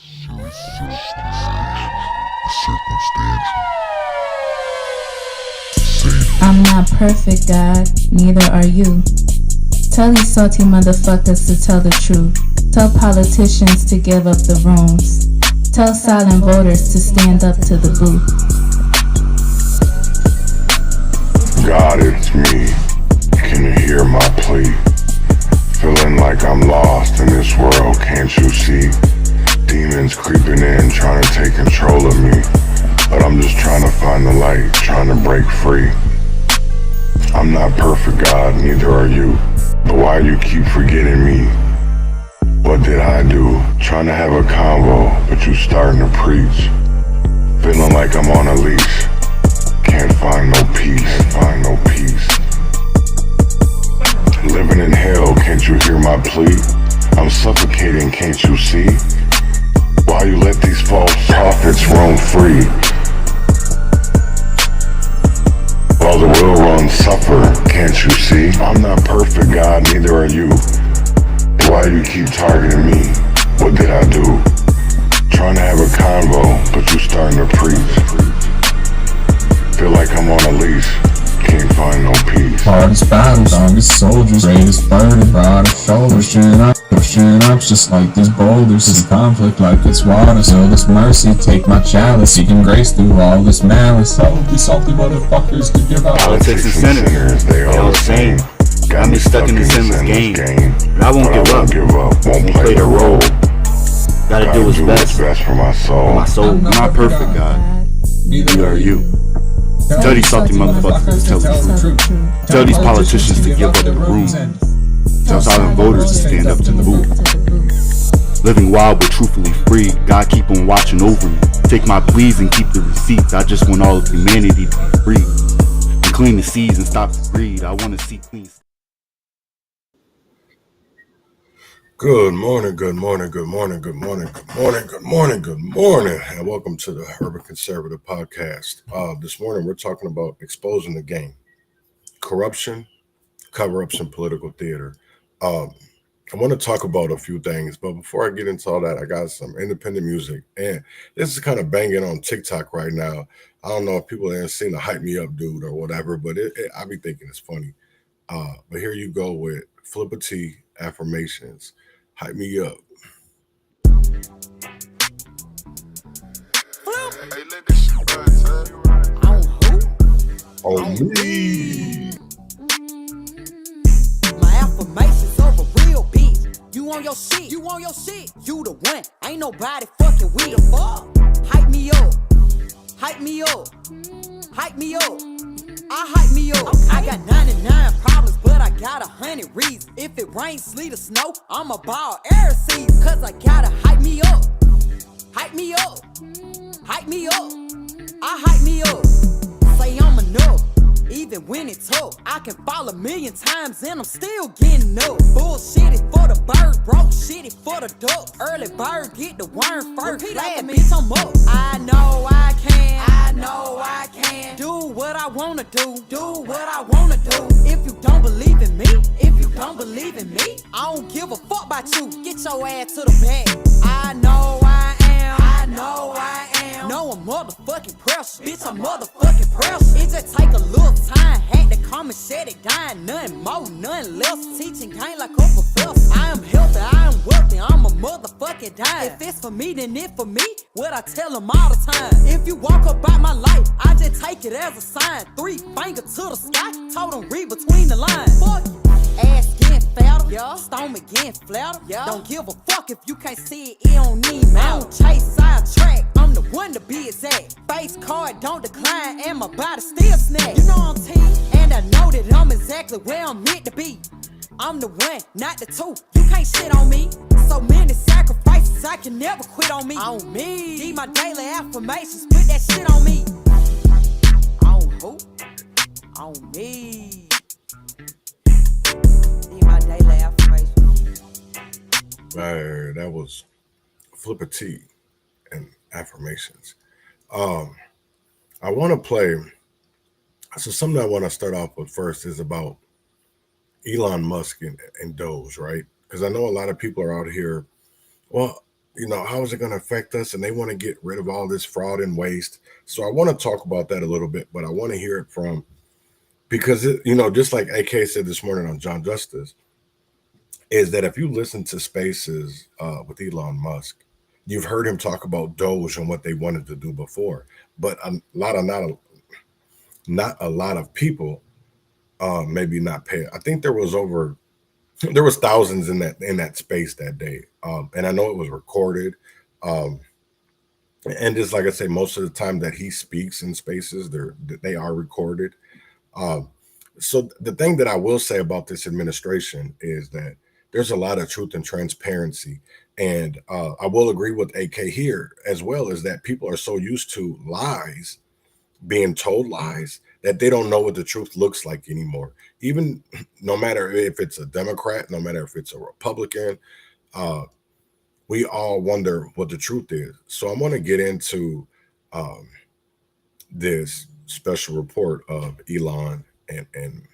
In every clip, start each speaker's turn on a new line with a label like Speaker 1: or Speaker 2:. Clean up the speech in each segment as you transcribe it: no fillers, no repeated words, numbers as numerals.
Speaker 1: I'm not perfect, God, neither are you. Tell these salty motherfuckers to tell the truth. Tell politicians to give up the rooms. Tell silent voters to stand up to the booth.
Speaker 2: God, it's me. Can you hear my plea? Feeling like I'm lost in this world, can't you see? Demons creeping in, trying to take control of me. But I'm just trying to find the light, trying to break free. I'm not perfect, God, neither are you. But why you keep forgetting me? What did I do? Trying to have a convo, but you starting to preach. Feeling like I'm on a leash. Can't find no peace, find no peace. Living in hell, can't you hear my plea? I'm suffocating, can't you see? Why you let these false prophets roam free? While the well-run suffer, can't you see? I'm not perfect, God, neither are you. Why you keep targeting me? What did I do? Trying to have a convo, but you starting to preach. Feel like I'm on a leash, can't find no peace.
Speaker 3: Hardest battles, strongest soldiers, greatest burden, broadest shoulders, pushing up just like these boulders. See conflict like it's water, still this mercy, take my chalice, seeking grace through all this malice. All of these salty motherfuckers could give up.
Speaker 4: Politics and sinners, they all the same. Got me stuck in this endless game, but I won't give up, won't play the role. Gotta do what's best
Speaker 2: for my soul.
Speaker 4: I'm not perfect, God, neither are you. Tell these salty motherfuckers to tell the truth. Tell these politicians to give up the room. Tell silent voters to stand up to the move. Living wild but truthfully free, God keep on watching over me. Take my pleas and keep the receipts. I just want all of humanity to be free. And clean the seas and stop the greed. I want to see clean.
Speaker 2: Good morning, and welcome to the Urban Conservative Podcast. This morning we're talking about exposing the game, corruption, cover-ups, and political theater. I want to talk about a few things, but before I get into all that, I got some independent music, and this is kind of banging on TikTok right now. I don't know if people haven't seen the Hype Me Up dude or whatever, but I be thinking it's funny. But here you go with Flipper T, Affirmations. Hype me up. On me.
Speaker 5: My affirmations of a real bitch. You on your shit. You the one. Ain't nobody fucking with the fuck. Hype me up. Hype me up. Hype me up. I hype me up. I got 99 problems, but I got 100 reasons. If it rains, sleet, or snow, I'ma ball air season. Cause I gotta hype me up. Hype me up. Hype me up. I hype me up. Say I'm enough. Even when it's tough, I can fall 1,000,000 times and I'm still getting up. Bullshit it for the bird, broke shit it for the duck. Early bird get the worm first. Glad bitch I'm up. I know I can. Do what I wanna do. If you don't believe in me, I don't give a fuck about you. Get your ass to the bag. I know I am. No, I'm motherfucking precious. Bitch, I'm motherfucking precious. It just take a little time. Had to come and shut it down. Nothing more, nothing less. Teaching ain't like a professor. I am healthy, I am wealthy. I'm a motherfucking dime. If it's for me, then it's for me. What I tell them all the time. If you walk up by my life, I just take it as a sign. 3 fingers to the sky. Told them read between the lines. Fuck you. Ass getting fatter, yeah. Stomach getting flatter, yeah. Don't give a fuck if you can't see it don't need me. I don't chase sidetrack, I'm the one to be exact. Face card don't decline and my body still snap. You know I'm team, and I know that I'm exactly where I'm meant to be. I'm the one, not the two. You can't shit on me. So many sacrifices, I can never quit on me. On me. Need my daily affirmations, put that shit on me. On who? On me. Need my daily affirmations.
Speaker 2: Right, that was Flipper T and Affirmations. I want to play. So something I want to start off with first is about Elon Musk and Doge, right? Because I know a lot of people are out here. Well, how is it going to affect us? And they want to get rid of all this fraud and waste. So I want to talk about that a little bit, but I want to hear it from, because, just like AK said this morning on John Justice, is that if you listen to Spaces with Elon Musk, you've heard him talk about Doge and what they wanted to do before, but not a lot of people maybe not pay. I think there was thousands in that space that day, and I know it was recorded. And just like I say, most of the time that he speaks in Spaces, they are recorded. So the thing that I will say about this administration is that there's a lot of truth and transparency. And I will agree with AK here as well, is that people are so used to lies, being told lies, that they don't know what the truth looks like anymore. Even no matter if it's a Democrat, no matter if it's a Republican, we all wonder what the truth is. So I'm going to get into this special report of Elon and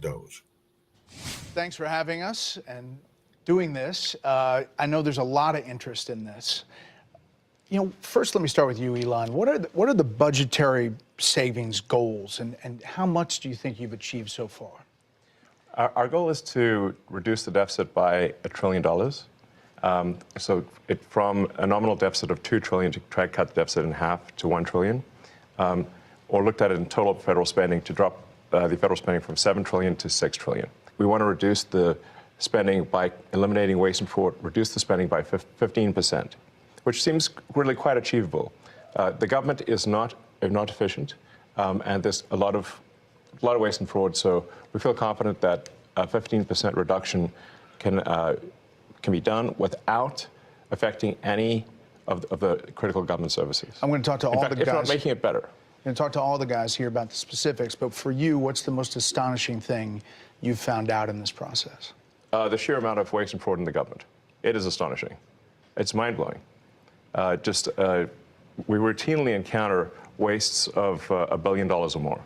Speaker 2: Doge.
Speaker 6: Thanks for having us and doing this. I know there's a lot of interest in this. First, let me start with you, Elon. What are the budgetary savings goals, and how much do you think you've achieved so far?
Speaker 7: Our goal is to reduce the deficit by $1 trillion. So from a nominal deficit of $2 trillion to try to cut the deficit in half to $1 trillion, or looked at it in total federal spending to drop the federal spending from $7 trillion to $6 trillion. We want to reduce the spending by eliminating waste and fraud, reduce the spending by 15%, which seems really quite achievable. The government is not efficient, and there's a lot of waste and fraud. So we feel confident that a 15% reduction can be done without affecting any of the critical government services.
Speaker 6: I'm going to talk to all the guys.
Speaker 7: If not making it better.
Speaker 6: I'm going to talk to all the guys here about the specifics. But for you, what's the most astonishing thing you've found out in this process?
Speaker 7: The sheer amount of waste and fraud in the government. It is astonishing. It's mind-blowing. We routinely encounter wastes of $1 billion or more,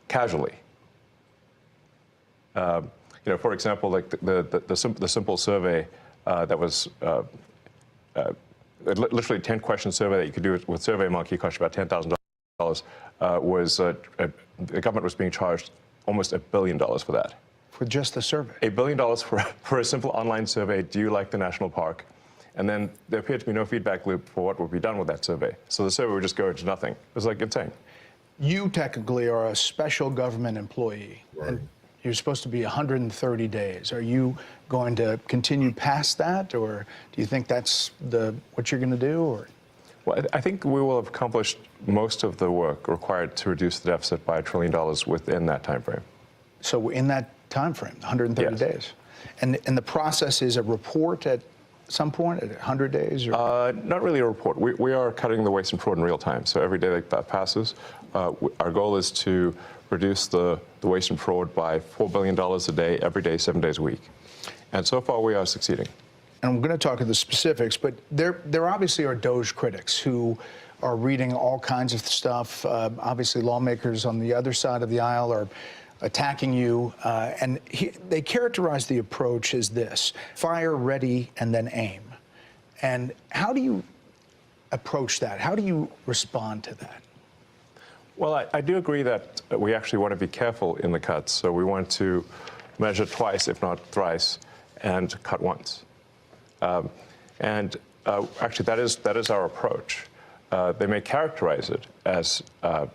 Speaker 7: casually. For example, like the simple survey that was literally a 10-question survey that you could do with SurveyMonkey, cost you about $10,000. The government was being charged almost $1 billion for that.
Speaker 6: For just the survey?
Speaker 7: $1 billion for a simple online survey. Do you like the national park? And then there appeared to be no feedback loop for what would be done with that survey. So the survey would just go into nothing. It was like insane. You
Speaker 6: technically are a special government employee.
Speaker 2: Right.
Speaker 6: And you're supposed to be 130 days. Are you going to continue past that, or do you think that's what you're going to do? Or?
Speaker 7: Well, I think we will have accomplished most of the work required to reduce the deficit by $1 trillion within that time frame.
Speaker 6: So in that time frame, 130 days. And the process is a report at some point, at 100 days? Or?
Speaker 7: Not really a report. We are cutting the waste and fraud in real time. So every day that passes, our goal is to reduce the waste and fraud by $4 billion a day, every day, 7 days a week. And so far, we are succeeding.
Speaker 6: And I'm going to talk to the specifics, but there obviously are Doge critics who are reading all kinds of stuff. Obviously, lawmakers on the other side of the aisle are attacking you, and they characterize the approach as this: fire, ready, and then aim. And how do you approach that? How do you respond to that?
Speaker 7: Well, I do agree that we actually want to be careful in the cuts. So we want to measure twice, if not thrice, and cut once. Actually, that is our approach. They may characterize it as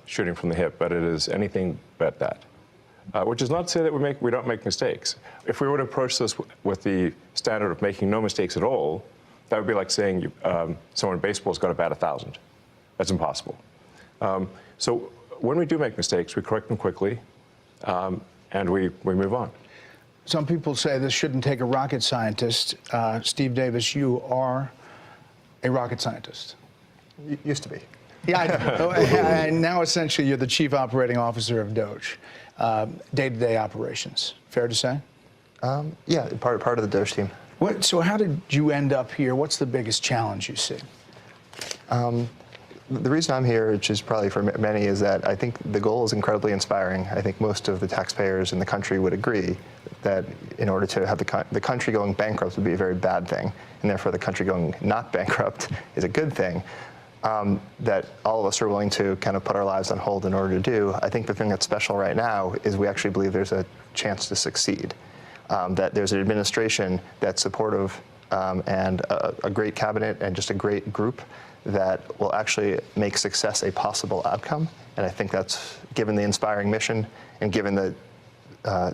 Speaker 7: shooting from the hip, but it is anything but that. Which is not to say that we don't make mistakes. If we were to approach this with the standard of making no mistakes at all, that would be like saying someone in baseball's got to bat 1,000. That's impossible. So when we do make mistakes, we correct them quickly, and we move on.
Speaker 6: Some people say this shouldn't take a rocket scientist. Steve Davis, you are a rocket scientist.
Speaker 8: Used to be.
Speaker 6: Yeah, I know. And now essentially you're the chief operating officer of Doge. Day-to-day operations. Fair to say?
Speaker 8: Yeah, part of the Doge team.
Speaker 6: So how did you end up here? What's the biggest challenge you see?
Speaker 8: The reason I'm here, which is probably for many, is that I think the goal is incredibly inspiring. I think most of the taxpayers in the country would agree that in order to have the country going bankrupt would be a very bad thing, and therefore the country going not bankrupt is a good thing. That all of us are willing to kind of put our lives on hold in order to do. I think the thing that's special right now is we actually believe there's a chance to succeed. That there's an administration that's supportive and a great cabinet and just a great group that will actually make success a possible outcome. And I think that's, given the inspiring mission and given the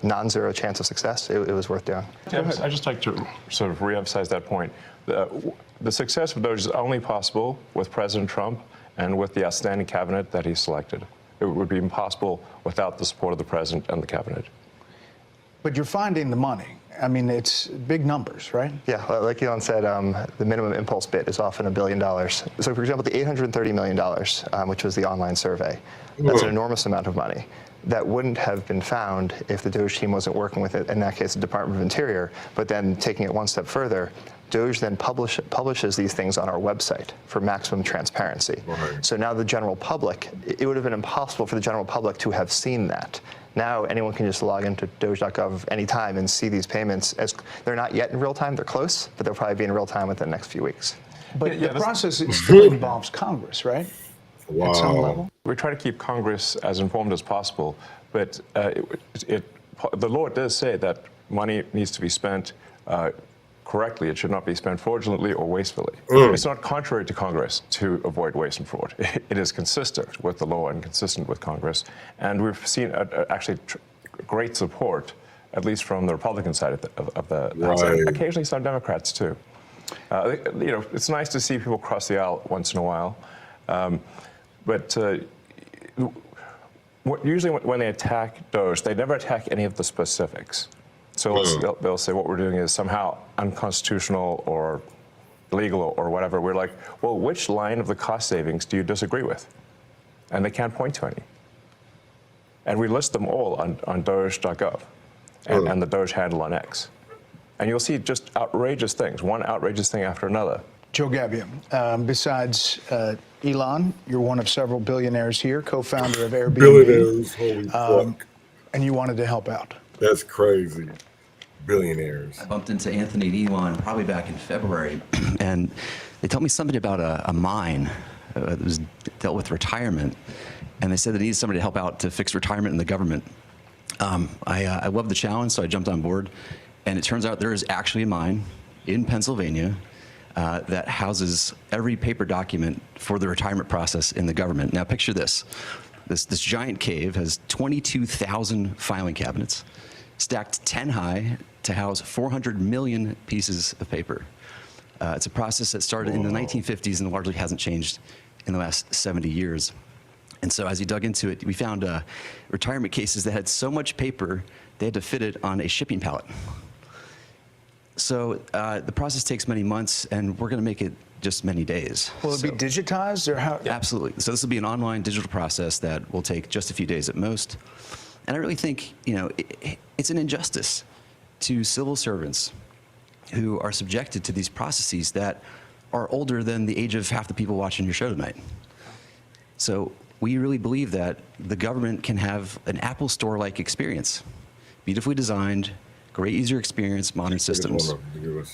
Speaker 8: non-zero chance of success, it was worth doing.
Speaker 7: I'd just like to sort of re-emphasize that point. The success of DOGE is only possible with President Trump and with the outstanding cabinet that he selected. It would be impossible without the support of the president and the cabinet.
Speaker 6: But you're finding the money. I mean, it's big numbers, right?
Speaker 8: Yeah, like Elon said, the minimum impulse bid is often $1 billion. So, for example, the $830 million, which was the online survey, that's an enormous amount of money. That wouldn't have been found if the DOGE team wasn't working with it, in that case, the Department of Interior. But then taking it one step further, DOGE then publishes these things on our website for maximum transparency. Right. So now the general public, it would have been impossible for the general public to have seen that. Now anyone can just log into doge.gov anytime and see these payments. As they're not yet in real time, they're close, but they'll probably be in real time within the next few weeks.
Speaker 6: But the process still involves Congress, right?
Speaker 2: Wow.
Speaker 6: At some level?
Speaker 7: We try to keep Congress as informed as possible, but the law does say that money needs to be spent correctly. It should not be spent fraudulently or wastefully. It's not contrary to Congress to avoid waste and fraud. It is consistent with the law and consistent with Congress. And we've seen actually great support, at least from the Republican side of the House. Occasionally some Democrats too. It's nice to see people cross the aisle once in a while. But usually when they attack DOGE, they never attack any of the specifics. So they'll say what we're doing is somehow unconstitutional or illegal or whatever. We're like, well, which line of the cost savings do you disagree with? And they can't point to any. And we list them all on doge.gov and the DOGE handle on X. And you'll see just outrageous things, one outrageous thing after another.
Speaker 6: Joe Gabbia, besides Elon, you're one of several billionaires here, co-founder of Airbnb.
Speaker 2: Billionaires, holy fuck.
Speaker 6: And you wanted to help out.
Speaker 2: That's crazy. Billionaires.
Speaker 9: I bumped into Anthony and Elon probably back in February, and they told me something about a mine that was dealt with retirement, and they said they needed somebody to help out to fix retirement in the government. I loved the challenge, so I jumped on board, and it turns out there is actually a mine in Pennsylvania that houses every paper document for the retirement process in the government. Now picture this. This giant cave has 22,000 filing cabinets, stacked 10 high to house 400 million pieces of paper. It's a process that started in the 1950s and largely hasn't changed in the last 70 years. And so as you dug into it, we found retirement cases that had so much paper, they had to fit it on a shipping pallet. So the process takes many months, and we're going to make it just many days.
Speaker 6: Will it be digitized, or how?
Speaker 9: Absolutely. So this will be an online digital process that will take just a few days at most. And I really think, it's an injustice to civil servants who are subjected to these processes that are older than the age of half the people watching your show tonight. So we really believe that the government can have an Apple Store-like experience, beautifully designed, great user experience, modern systems.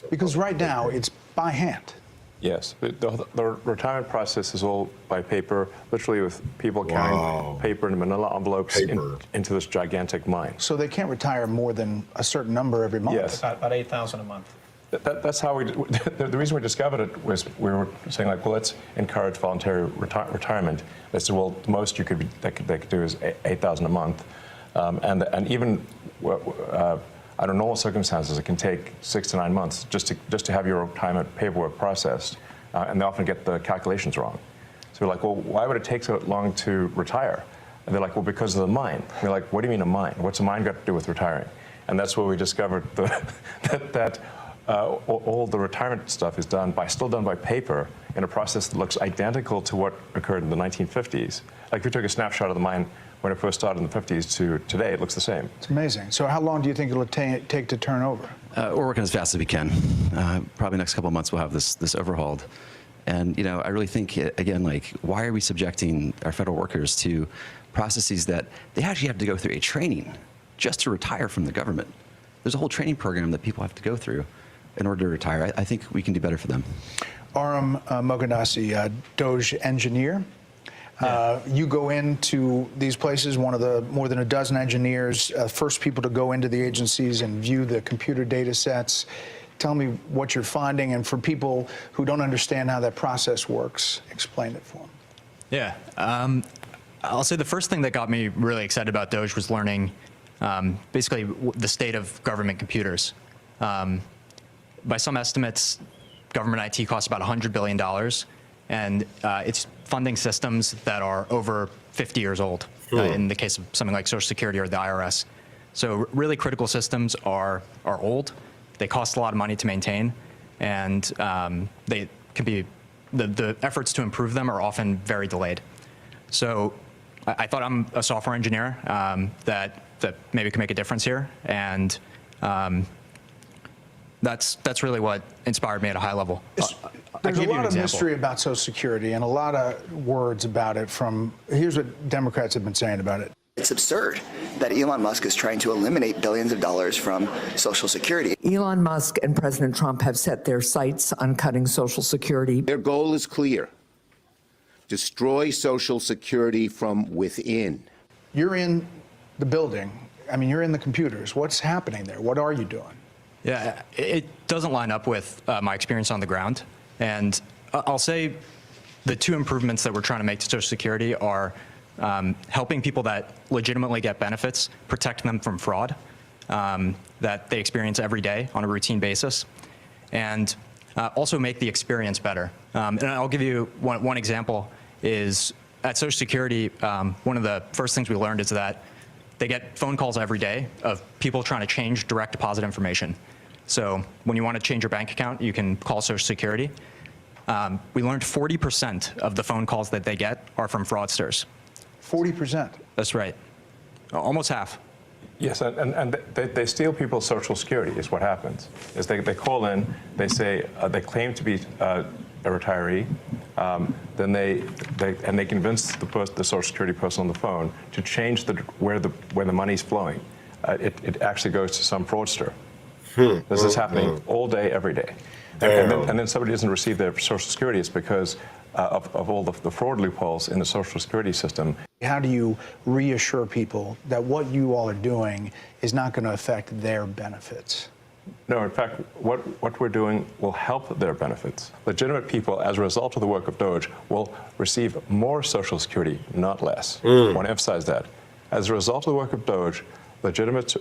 Speaker 6: Because right now it's by hand.
Speaker 7: Yes, the retirement process is all by paper, literally with people carrying paper in manila envelopes into this gigantic mine.
Speaker 6: So they can't retire more than a certain number every month?
Speaker 7: Yes.
Speaker 10: About 8,000 a month.
Speaker 7: That's how the reason we discovered it was we were saying, like, well, let's encourage voluntary retirement. They said, well, the most they could do is 8,000 a month. And even under normal circumstances, it can take 6 to 9 months just to have your retirement paperwork processed, and they often get the calculations wrong. So we're like, well, why would it take so long to retire? And they're like, well, because of the mine. We're like, what do you mean a mine? What's a mine got to do with retiring? And that's where we discovered that all the retirement stuff is still done by paper in a process that looks identical to what occurred in the 1950s. Like, if we took a snapshot of the mine when it first started in the 50s to today, it looks the same.
Speaker 6: It's amazing. So how long do you think it'll take to turn over?
Speaker 9: We're working as fast as we can. Probably next couple of months we'll have this overhauled. And, I really think, again, like, why are we subjecting our federal workers to processes that they actually have to go through a training just to retire from the government? There's a whole training program that people have to go through in order to retire. I think we can do better for them.
Speaker 6: Aram Moganasi, Doge engineer. You go into these places, one of the more than a dozen engineers, first people to go into the agencies and view the computer data sets. Tell me what you're finding, and for people who don't understand how that process works, explain it for them.
Speaker 10: Yeah, I'll say the first thing that got me really excited about Doge was learning basically the state of government computers. By some estimates, government IT costs about $100 billion, and it's funding systems that are over 50 years old, in the case of something like Social Security or the IRS. So really critical systems are old. They cost a lot of money to maintain, and they can be, the efforts to improve them are often very delayed. So I thought I'm a software engineer that maybe can make a difference here, and that's really what inspired me at a high level.
Speaker 6: There's a lot of mystery about Social Security and a lot of words about it from, here's what Democrats have been saying about it.
Speaker 11: It's absurd that Elon Musk is trying to eliminate billions of dollars from Social Security.
Speaker 12: Elon Musk and President Trump have set their sights on cutting Social Security.
Speaker 13: Their goal is clear: destroy Social Security from within.
Speaker 6: You're in the building. I mean, you're in the computers. What's happening there? What are you doing?
Speaker 10: Yeah, it doesn't line up with my experience on the ground. And I'll say the two improvements that we're trying to make to Social Security are helping people that legitimately get benefits, protect them from fraud that they experience every day on a routine basis, and also make the experience better. And I'll give you one example is at Social Security, one of the first things we learned is that they get phone calls every day of people trying to change direct deposit information. So when you want to change your bank account, you can call Social Security. We learned 40% of the phone calls that they get are from fraudsters.
Speaker 6: 40%?
Speaker 10: That's right. Almost half.
Speaker 7: Yes, and they steal people's Social Security is what happens. Is they call in, they say, they claim to be a retiree, then they convince the Social Security person on the phone to change where the money's flowing. It actually goes to some fraudster. This is happening all day, every day. And then somebody doesn't receive their Social Security. It's because of all the fraud loopholes in the Social Security system.
Speaker 6: How do you reassure people that what you all are doing is not going to affect their benefits?
Speaker 7: No, in fact, what we're doing will help their benefits. Legitimate people, as a result of the work of Doge, will receive more Social Security, not less. I want to emphasize that. As a result of the work of Doge, legitimate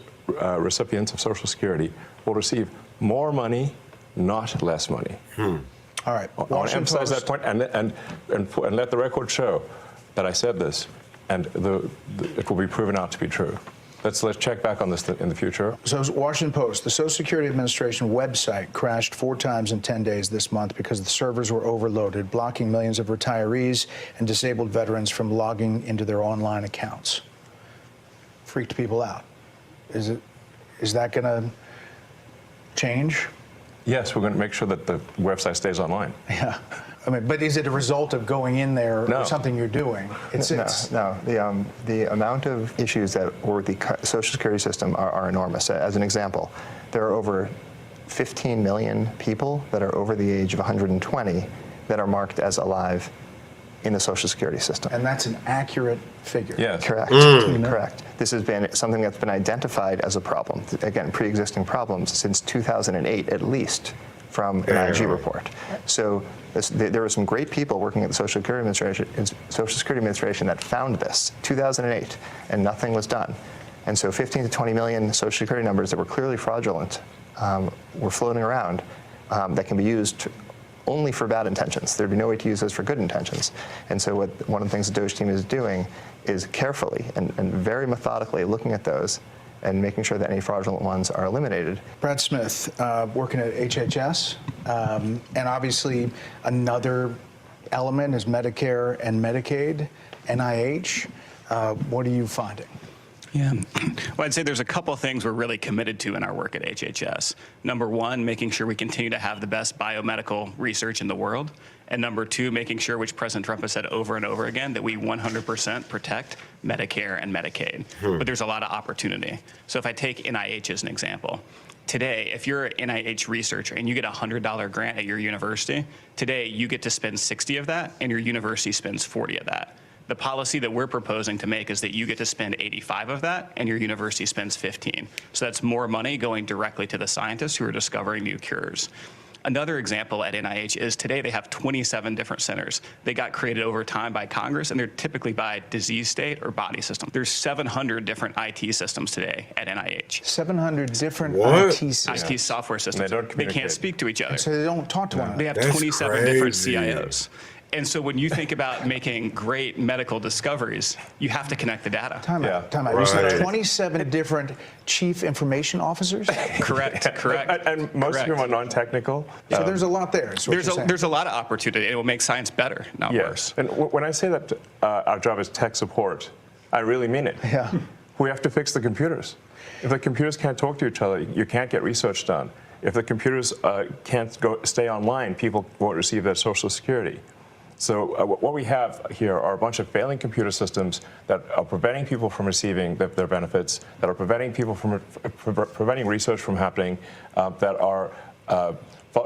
Speaker 7: recipients of Social Security will receive more money, not less money.
Speaker 6: All right.
Speaker 7: I want to emphasize that point and let the record show that I said this, and it will be proven out to be true. Let's check back on this in the future.
Speaker 6: So, Washington Post, the Social Security Administration website crashed 4 times in 10 days this month because the servers were overloaded, blocking millions of retirees and disabled veterans from logging into their online accounts. Freaked people out. Is that going to change?
Speaker 7: Yes, we're going to make sure that the website stays online.
Speaker 6: Yeah. I mean, but is it a result of going in there or something you're doing?
Speaker 8: No. The amount of issues that were with the Social Security system are enormous. As an example, there are over 15 million people that are over the age of 120 that are marked as alive in the Social Security system.
Speaker 6: And that's an accurate figure.
Speaker 7: Yes.
Speaker 8: Correct. Correct. This has been something that's been identified as a problem. Again, pre-existing problems since 2008 at least, from an IG report. So there were some great people working at the Social Security Administration that found this, 2008, and nothing was done. And so 15 to 20 million Social Security numbers that were clearly fraudulent were floating around that can be used only for bad intentions. There'd be no way to use those for good intentions. And so one of the things the Doge team is doing is carefully and very methodically looking at those and making sure that any fraudulent ones are eliminated.
Speaker 6: Brad Smith, working at HHS, and obviously another element is Medicare and Medicaid, NIH. What are you finding?
Speaker 14: Yeah. Well, I'd say there's a couple of things we're really committed to in our work at HHS. Number one, making sure we continue to have the best biomedical research in the world. And number two, making sure, which President Trump has said over and over again, that we 100% protect Medicare and Medicaid. But there's a lot of opportunity. So if I take NIH as an example, today, if you're an NIH researcher and you get a $100 grant at your university, today you get to spend 60 of that and your university spends 40 of that. The policy that we're proposing to make is that you get to spend 85 of that and your university spends 15. So that's more money going directly to the scientists who are discovering new cures. Another example at NIH is today they have 27 different centers. They got created over time by Congress, and they're typically by disease state or body system. There's 700 different IT systems today at NIH.
Speaker 6: 700 different
Speaker 2: What?
Speaker 6: IT systems.
Speaker 14: IT software systems. They can't speak to each other.
Speaker 6: So they don't talk to one another.
Speaker 14: They have
Speaker 2: That's
Speaker 14: 27 different
Speaker 2: crazy.
Speaker 14: CIOs. And so when you think about making great medical discoveries, you have to connect the data.
Speaker 6: Time out.
Speaker 2: Right.
Speaker 6: You said 27 different chief information officers?
Speaker 14: Correct.
Speaker 7: And most of them are non-technical.
Speaker 6: So there's a lot there. Is what you're saying.
Speaker 14: There's a lot of opportunity. It will make science better, not worse.
Speaker 7: And when I say that our job is tech support, I really mean it.
Speaker 6: Yeah.
Speaker 7: We have to fix the computers. If the computers can't talk to each other, you can't get research done. If the computers can't stay online, people won't receive their Social Security. So what we have here are a bunch of failing computer systems that are preventing people from receiving their benefits, that are preventing people from preventing research from happening, that are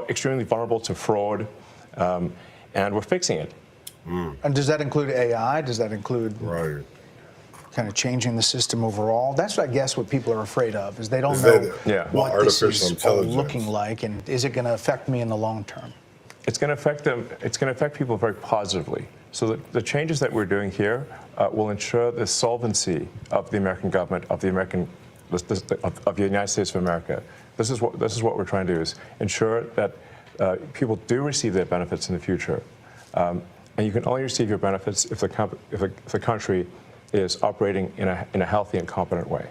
Speaker 7: extremely vulnerable to fraud, and we're fixing it.
Speaker 6: And does that include AI? Does that include kind of changing the system overall? That's, I guess, what people are afraid of, is they don't know what this is all looking like, and is it going to affect me in the long term?
Speaker 7: It's going to affect them. It's going to affect people very positively. So the changes that we're doing here will ensure the solvency of the American government, of the United States of America. This is what we're trying to do: is ensure that people do receive their benefits in the future, and you can only receive your benefits if the country is operating in a healthy and competent way.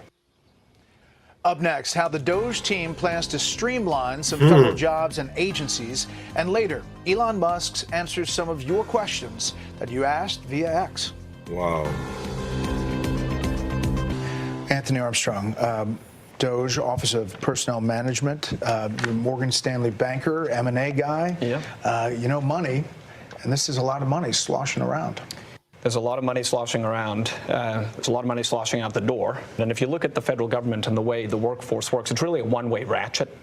Speaker 6: Up next, how the DOGE team plans to streamline some federal jobs and agencies. And later, Elon Musk answers some of your questions that you asked via X.
Speaker 2: Wow.
Speaker 6: Anthony Armstrong, DOGE, Office of Personnel Management, you're Morgan Stanley banker, M&A guy.
Speaker 15: Yeah.
Speaker 6: You know money, and this is a lot of money sloshing around.
Speaker 15: There's a lot of money sloshing around. There's a lot of money sloshing out the door. And if you look at the federal government and the way the workforce works, it's really a one-way ratchet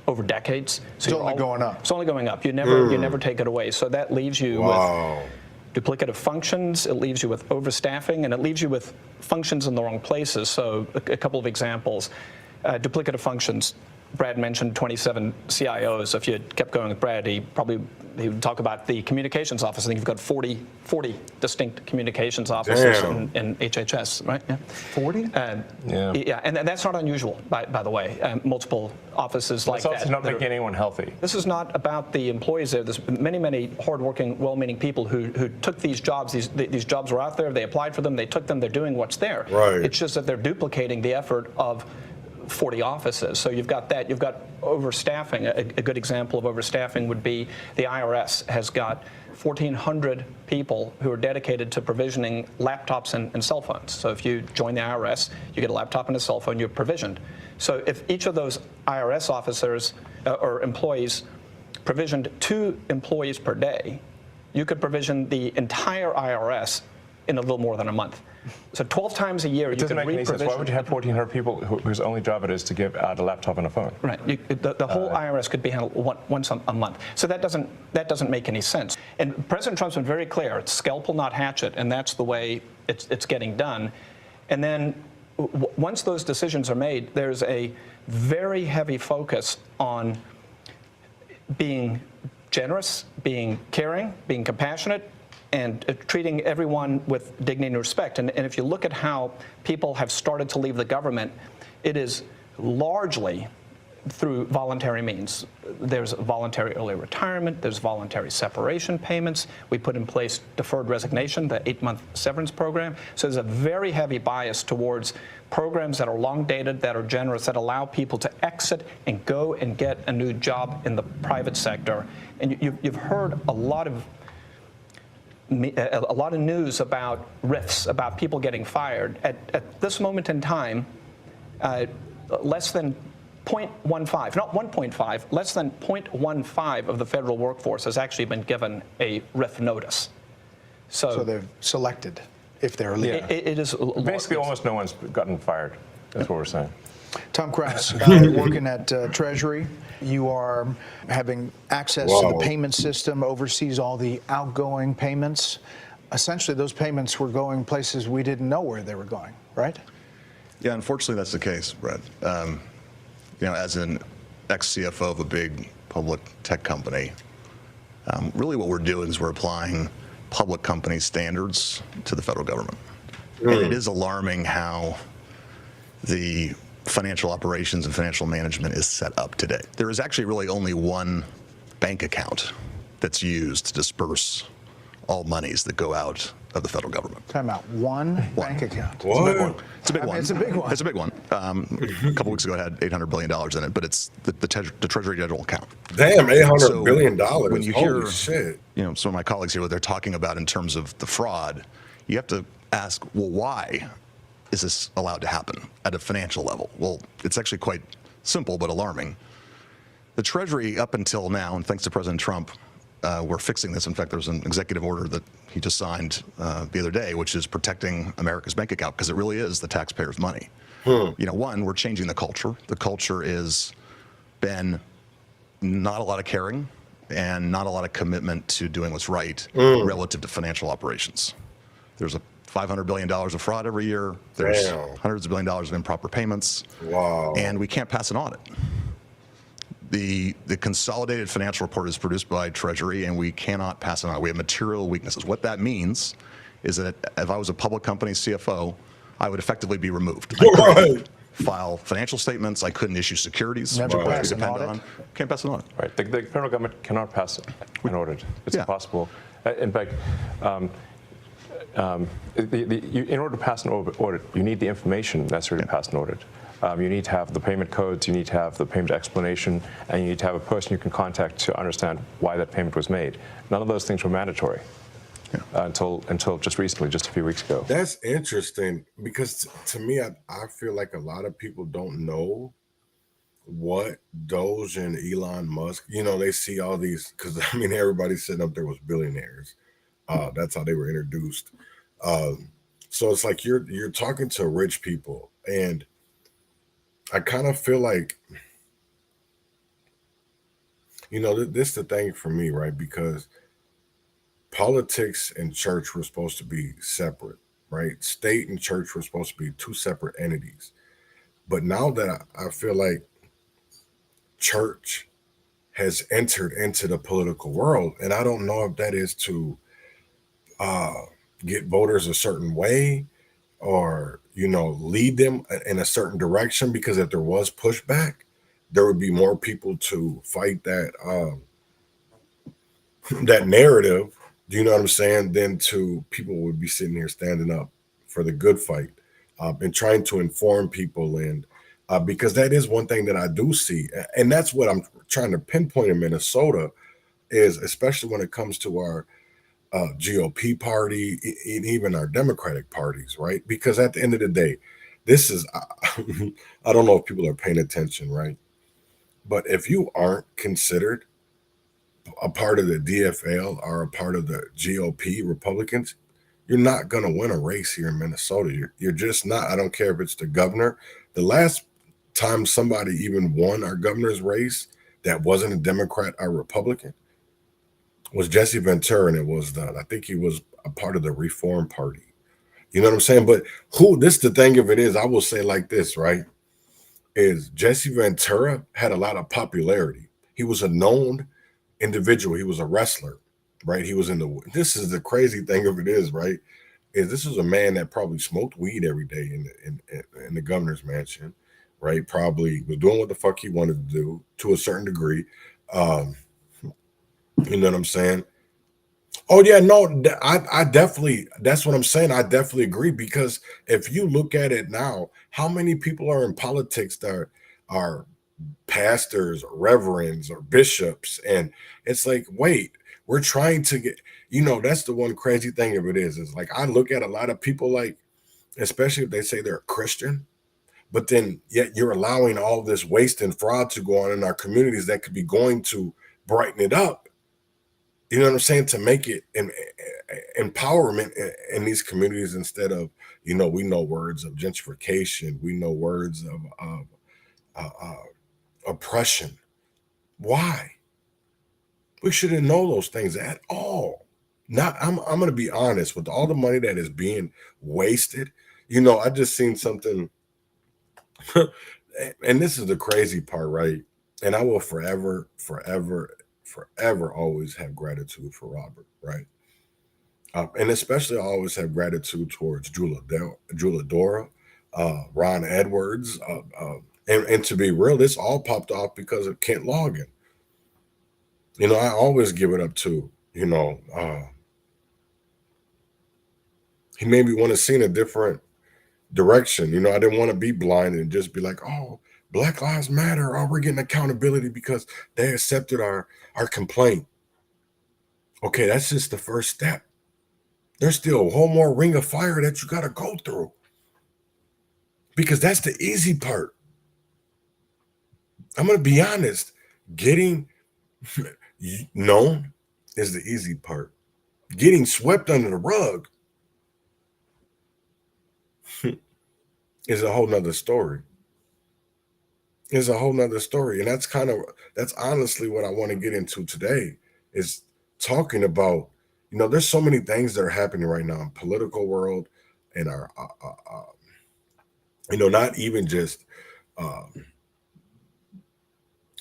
Speaker 15: over decades. So
Speaker 6: it's only going up.
Speaker 15: It's only going up. You never take it away. So that leaves you with duplicative functions. It leaves you with overstaffing, and it leaves you with functions in the wrong places. So a couple of examples. Duplicative functions. Brad mentioned 27 CIOs. If you kept going with Brad, he would talk about the communications office. I think you've got 40 distinct communications offices in HHS, right? Yeah.
Speaker 6: 40?
Speaker 15: Yeah, and that's not unusual, by the way. Multiple offices like that.
Speaker 7: It's also not making anyone healthy.
Speaker 15: This is not about the employees there. There's many hardworking, well-meaning people who took these jobs. These jobs were out there. They applied for them. They took them. They're doing what's there.
Speaker 2: Right.
Speaker 15: It's just that they're duplicating the effort of 40 offices. So you've got that. You've got overstaffing. A good example of overstaffing would be the IRS has got 1,400 people who are dedicated to provisioning laptops and cell phones. So if you join the IRS, you get a laptop and a cell phone, you're provisioned. So if each of those IRS officers or employees provisioned 2 employees per day, you could provision the entire IRS in a little more than a month. So 12 times a year, you can
Speaker 7: make any sense. Why would you have 1,400 people whose only job it is to give out a laptop and a phone?
Speaker 15: Right. The whole IRS could be handled once a month. So that doesn't make any sense. And President Trump's been very clear: it's scalpel, not hatchet, and that's the way it's getting done. And then once those decisions are made, there's a very heavy focus on being generous, being caring, being compassionate, and treating everyone with dignity and respect. And if you look at how people have started to leave the government, it is largely through voluntary means. There's voluntary early retirement, there's voluntary separation payments. We put in place deferred resignation, the 8-month severance program. So there's a very heavy bias towards programs that are long dated, that are generous, that allow people to exit and go and get a new job in the private sector. And you've heard a lot of a lot of news about rifts, about people getting fired. At this moment in time, less than 0.15, not 1.5, less than 0.15 of the federal workforce has actually been given a RIF notice. So
Speaker 6: they're selected if they're illegal.
Speaker 15: It is
Speaker 7: basically almost no one's gotten fired. That's what we're saying.
Speaker 6: Tom Krause, working at Treasury, you are having access to the payment system, oversees all the outgoing payments. Essentially, those payments were going places we didn't know where they were going, right?
Speaker 16: Yeah, unfortunately, that's the case, Brett. You know, as an ex-CFO of a big public tech company, really what we're doing is we're applying public company standards to the federal government. And it is alarming how the financial operations and financial management is set up today. There is actually really only one bank account that's used to disperse all monies that go out of the federal government.
Speaker 6: Time out. One bank account.
Speaker 16: What? It's a big one.
Speaker 6: It's a big one.
Speaker 16: It's a big one. A couple weeks ago, it had $800 billion in it, but it's the Treasury General account.
Speaker 2: Damn, $800 billion.
Speaker 16: When you
Speaker 2: Holy
Speaker 16: hear,
Speaker 2: shit.
Speaker 16: you know, some of my colleagues here, what they're talking about in terms of the fraud, you have to ask, well, why is this allowed to happen at a financial level? Well, it's actually quite simple but alarming. The Treasury, up until now, and thanks to President Trump, we're fixing this. In fact, there's an executive order that he just signed the other day, which is protecting America's bank account, because it really is the taxpayers' money. You know, one, we're changing the culture. The culture is been not a lot of caring and not a lot of commitment to doing what's right relative to financial operations. There's a $500 billion of fraud every year. There's hundreds of billion dollars of improper payments.
Speaker 2: Wow.
Speaker 16: And we can't pass an audit. The consolidated financial report is produced by Treasury, and we cannot pass it on. We have material weaknesses. What that means is that if I was a public company CFO, I would effectively be removed. I couldn't file financial statements. I couldn't issue securities.
Speaker 6: Never pass an
Speaker 16: depend
Speaker 6: audit.
Speaker 16: on. Can't pass an audit.
Speaker 7: Right. The federal government cannot pass an audit. It's impossible. In fact, in order to pass an audit, you need the information necessary to pass an audit. You need to have the payment codes, you need to have the payment explanation, and you need to have a person you can contact to understand why that payment was made. None of those things were mandatory until just recently, just a few weeks ago.
Speaker 2: That's interesting, because to me, I feel like a lot of people don't know what Doge and Elon Musk, you know, they see all these, because I mean, everybody sitting up there was billionaires. That's how they were introduced. So it's like you're talking to rich people, and I kind of feel like, you know, this is the thing for me, right? Because politics and church were supposed to be separate, right? State and church were supposed to be two separate entities. But now that I feel like church has entered into the political world, and I don't know if that is to get voters a certain way, or, you know, lead them in a certain direction, because if there was pushback, there would be more people to fight that that narrative, do you know what I'm saying, than to people would be sitting here standing up for the good fight and trying to inform people. And because that is one thing that I do see, and that's what I'm trying to pinpoint in Minnesota, is especially when it comes to our GOP party, and even our Democratic parties, right? Because at the end of the day, this is, I don't know if people are paying attention, right? But if you aren't considered a part of the DFL or a part of the GOP Republicans, you're not going to win a race here in Minnesota. You're just not. I don't care if it's the governor. The last time somebody even won our governor's race that wasn't a Democrat or Republican was Jesse Ventura, and it was I think he was a part of the Reform Party. You know what I'm saying? But this the thing of it is, I will say like this, right? Is Jesse Ventura had a lot of popularity. He was a known individual. He was a wrestler, right? He was this is the crazy thing of it is, right? Is this is a man that probably smoked weed every day in the governor's mansion, right? Probably was doing what the fuck he wanted to do to a certain degree. You know what I'm saying? Oh yeah, no, I definitely, that's what I'm saying. I definitely agree, because if you look at it now, how many people are in politics that are pastors or reverends or bishops? And it's like, wait, we're trying to get,
Speaker 17: you know, that's the one crazy thing of it is like I look at a lot of people like, especially if they say they're a Christian, but then yet you're allowing all this waste and fraud to go on in our communities that could be going to brighten it up. You know what I'm saying? To make it an empowerment in these communities instead of, you know, we know words of gentrification, we know words of oppression. Why? We shouldn't know those things at all. Not, I'm going to be honest, with all the money that is being wasted. You know, I just seen something, and this is the crazy part, right? And I will forever always have gratitude for Robert, right? And especially I always have gratitude towards Juladora, Ron Edwards, and to be real, this all popped off because of Kent Logan. You know, I always give it up to, you know, he made me want to see in a different direction. You know, I didn't want to be blind and just be like, oh, Black Lives Matter. Oh, we're getting accountability because they accepted our complaint. Okay, that's just the first step. There's still a whole more ring of fire that you got to go through. Because that's the easy part. I'm going to be honest. Getting known is the easy part. Getting swept under the rug is a whole nother story. Is a whole nother story. And that's honestly what I want to get into today, is talking about, you know, there's so many things that are happening right now in political world and our, you know, not even just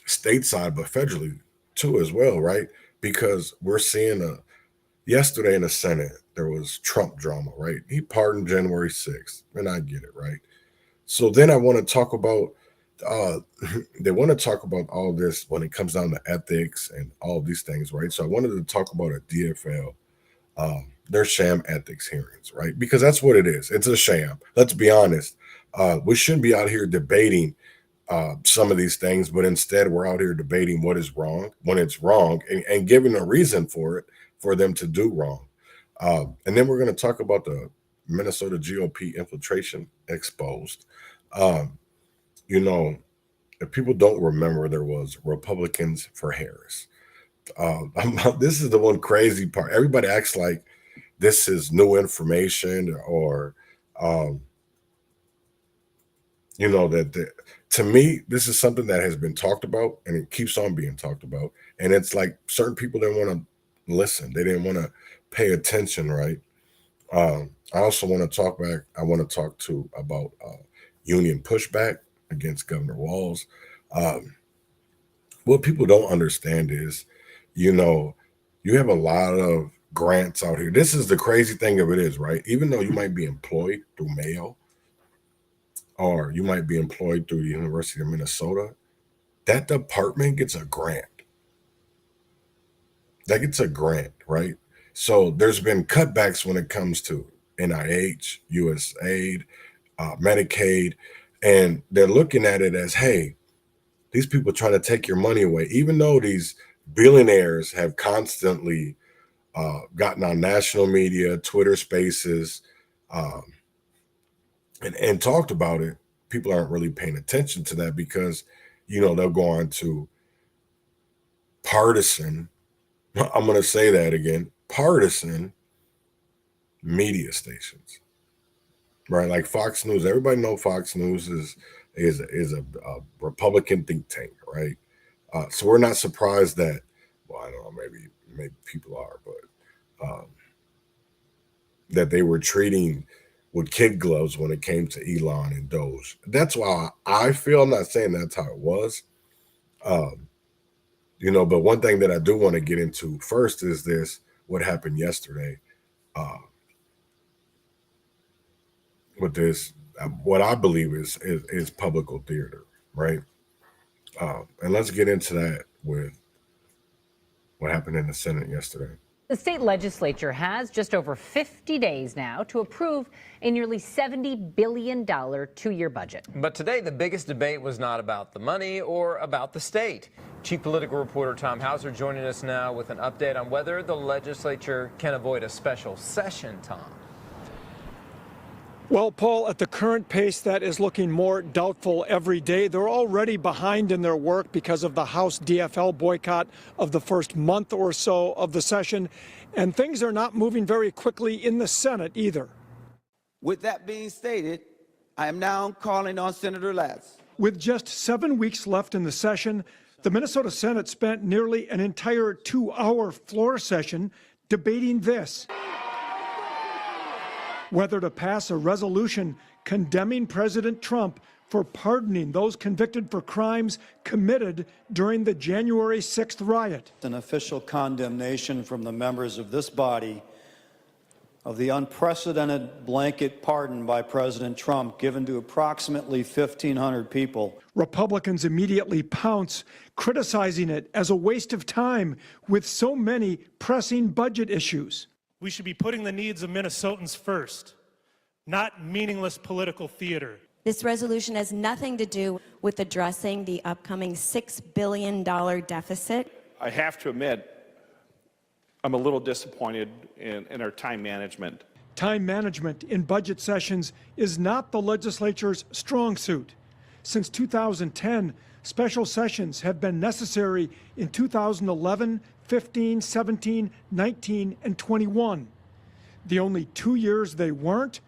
Speaker 17: stateside, but federally too as well, right? Because we're seeing yesterday in the Senate, there was Trump drama, right? He pardoned January 6th, and I get it, right? So then I want to talk about, they want to talk about all this when it comes down to ethics and all these things, right? So I wanted to talk about a DFL, their sham ethics hearings, right? Because that's what it is. It's a sham. Let's be honest. We shouldn't be out here debating some of these things, but instead we're out here debating what is wrong when it's wrong, and giving a reason for it, for them to do wrong. And then we're going to talk about the Minnesota GOP infiltration exposed. You know, if people don't remember, there was Republicans for Harris. This is the one crazy part. Everybody acts like this is new information, or you know, to me, this is something that has been talked about, and it keeps on being talked about. And it's like certain people didn't want to listen. They didn't want to pay attention, right? I also want to talk about union pushback against Governor Walz. What people don't understand is, you know, you have a lot of grants out here. This is the crazy thing of it is, right? Even though you might be employed through Mayo, or you might be employed through the University of Minnesota, that department gets a grant. That gets a grant, right? So there's been cutbacks when it comes to NIH, USAID, Medicaid, and they're looking at it as, hey, these people trying to take your money away, even though these billionaires have constantly gotten on national media, Twitter spaces, and talked about it. People aren't really paying attention to that because, you know, they'll go on to partisan, I'm going to say that again, partisan media stations, right? Like Fox News. Everybody know Fox News is a Republican think tank, right? So we're not surprised that, well, I don't know, maybe people are, but that they were treating with kid gloves when it came to Elon and Doge. That's why I feel, I'm not saying that's how it was, you know, but one thing that I do want to get into first is this, what happened yesterday with this, what I believe is public theater, right? And let's get into that with what happened in the Senate yesterday.
Speaker 18: The state legislature has just over 50 days now to approve a nearly $70 billion two-year budget.
Speaker 19: But today, the biggest debate was not about the money or about the state. Chief political reporter Tom Hauser joining us now with an update on whether the legislature can avoid a special session, Tom.
Speaker 20: Well, Paul, at the current pace, that is looking more doubtful every day. They're already behind in their work because of the House DFL boycott of the first month or so of the session, and things are not moving very quickly in the Senate either.
Speaker 21: With that being stated, I am now calling on Senator Latz.
Speaker 20: With just 7 weeks left in the session, the Minnesota Senate spent nearly an entire 2-hour floor session debating this: whether to pass a resolution condemning President Trump for pardoning those convicted for crimes committed during the January 6th riot.
Speaker 22: An official condemnation from the members of this body of the unprecedented blanket pardon by President Trump given to approximately 1,500 people.
Speaker 20: Republicans immediately pounce, criticizing it as a waste of time with so many pressing budget issues.
Speaker 23: We should be putting the needs of Minnesotans first, not meaningless political theater.
Speaker 24: This resolution has nothing to do with addressing the upcoming $6 billion deficit.
Speaker 25: I have to admit, I'm a little disappointed in our time management.
Speaker 20: Time management in budget sessions is not the legislature's strong suit. Since 2010, special sessions have been necessary in 2011, 15, 17, 19, and 21. The only 2 years they weren't,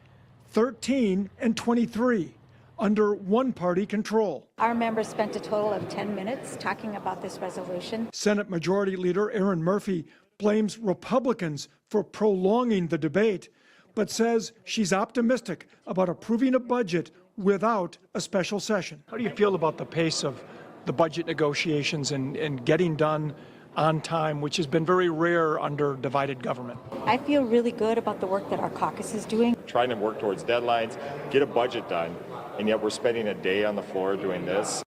Speaker 20: 13 and 23, under one-party control.
Speaker 26: Our members spent a total of 10 minutes talking about this resolution.
Speaker 20: Senate Majority Leader Aaron Murphy blames Republicans for prolonging the debate, but says she's optimistic about approving a budget without a special session. How do you feel about the pace of the budget negotiations and getting done on time, which has been very rare under divided government?
Speaker 26: I feel really good about the work that our caucus is doing.
Speaker 27: Trying to work towards deadlines, get a budget done, and yet we're spending a day on the floor doing this.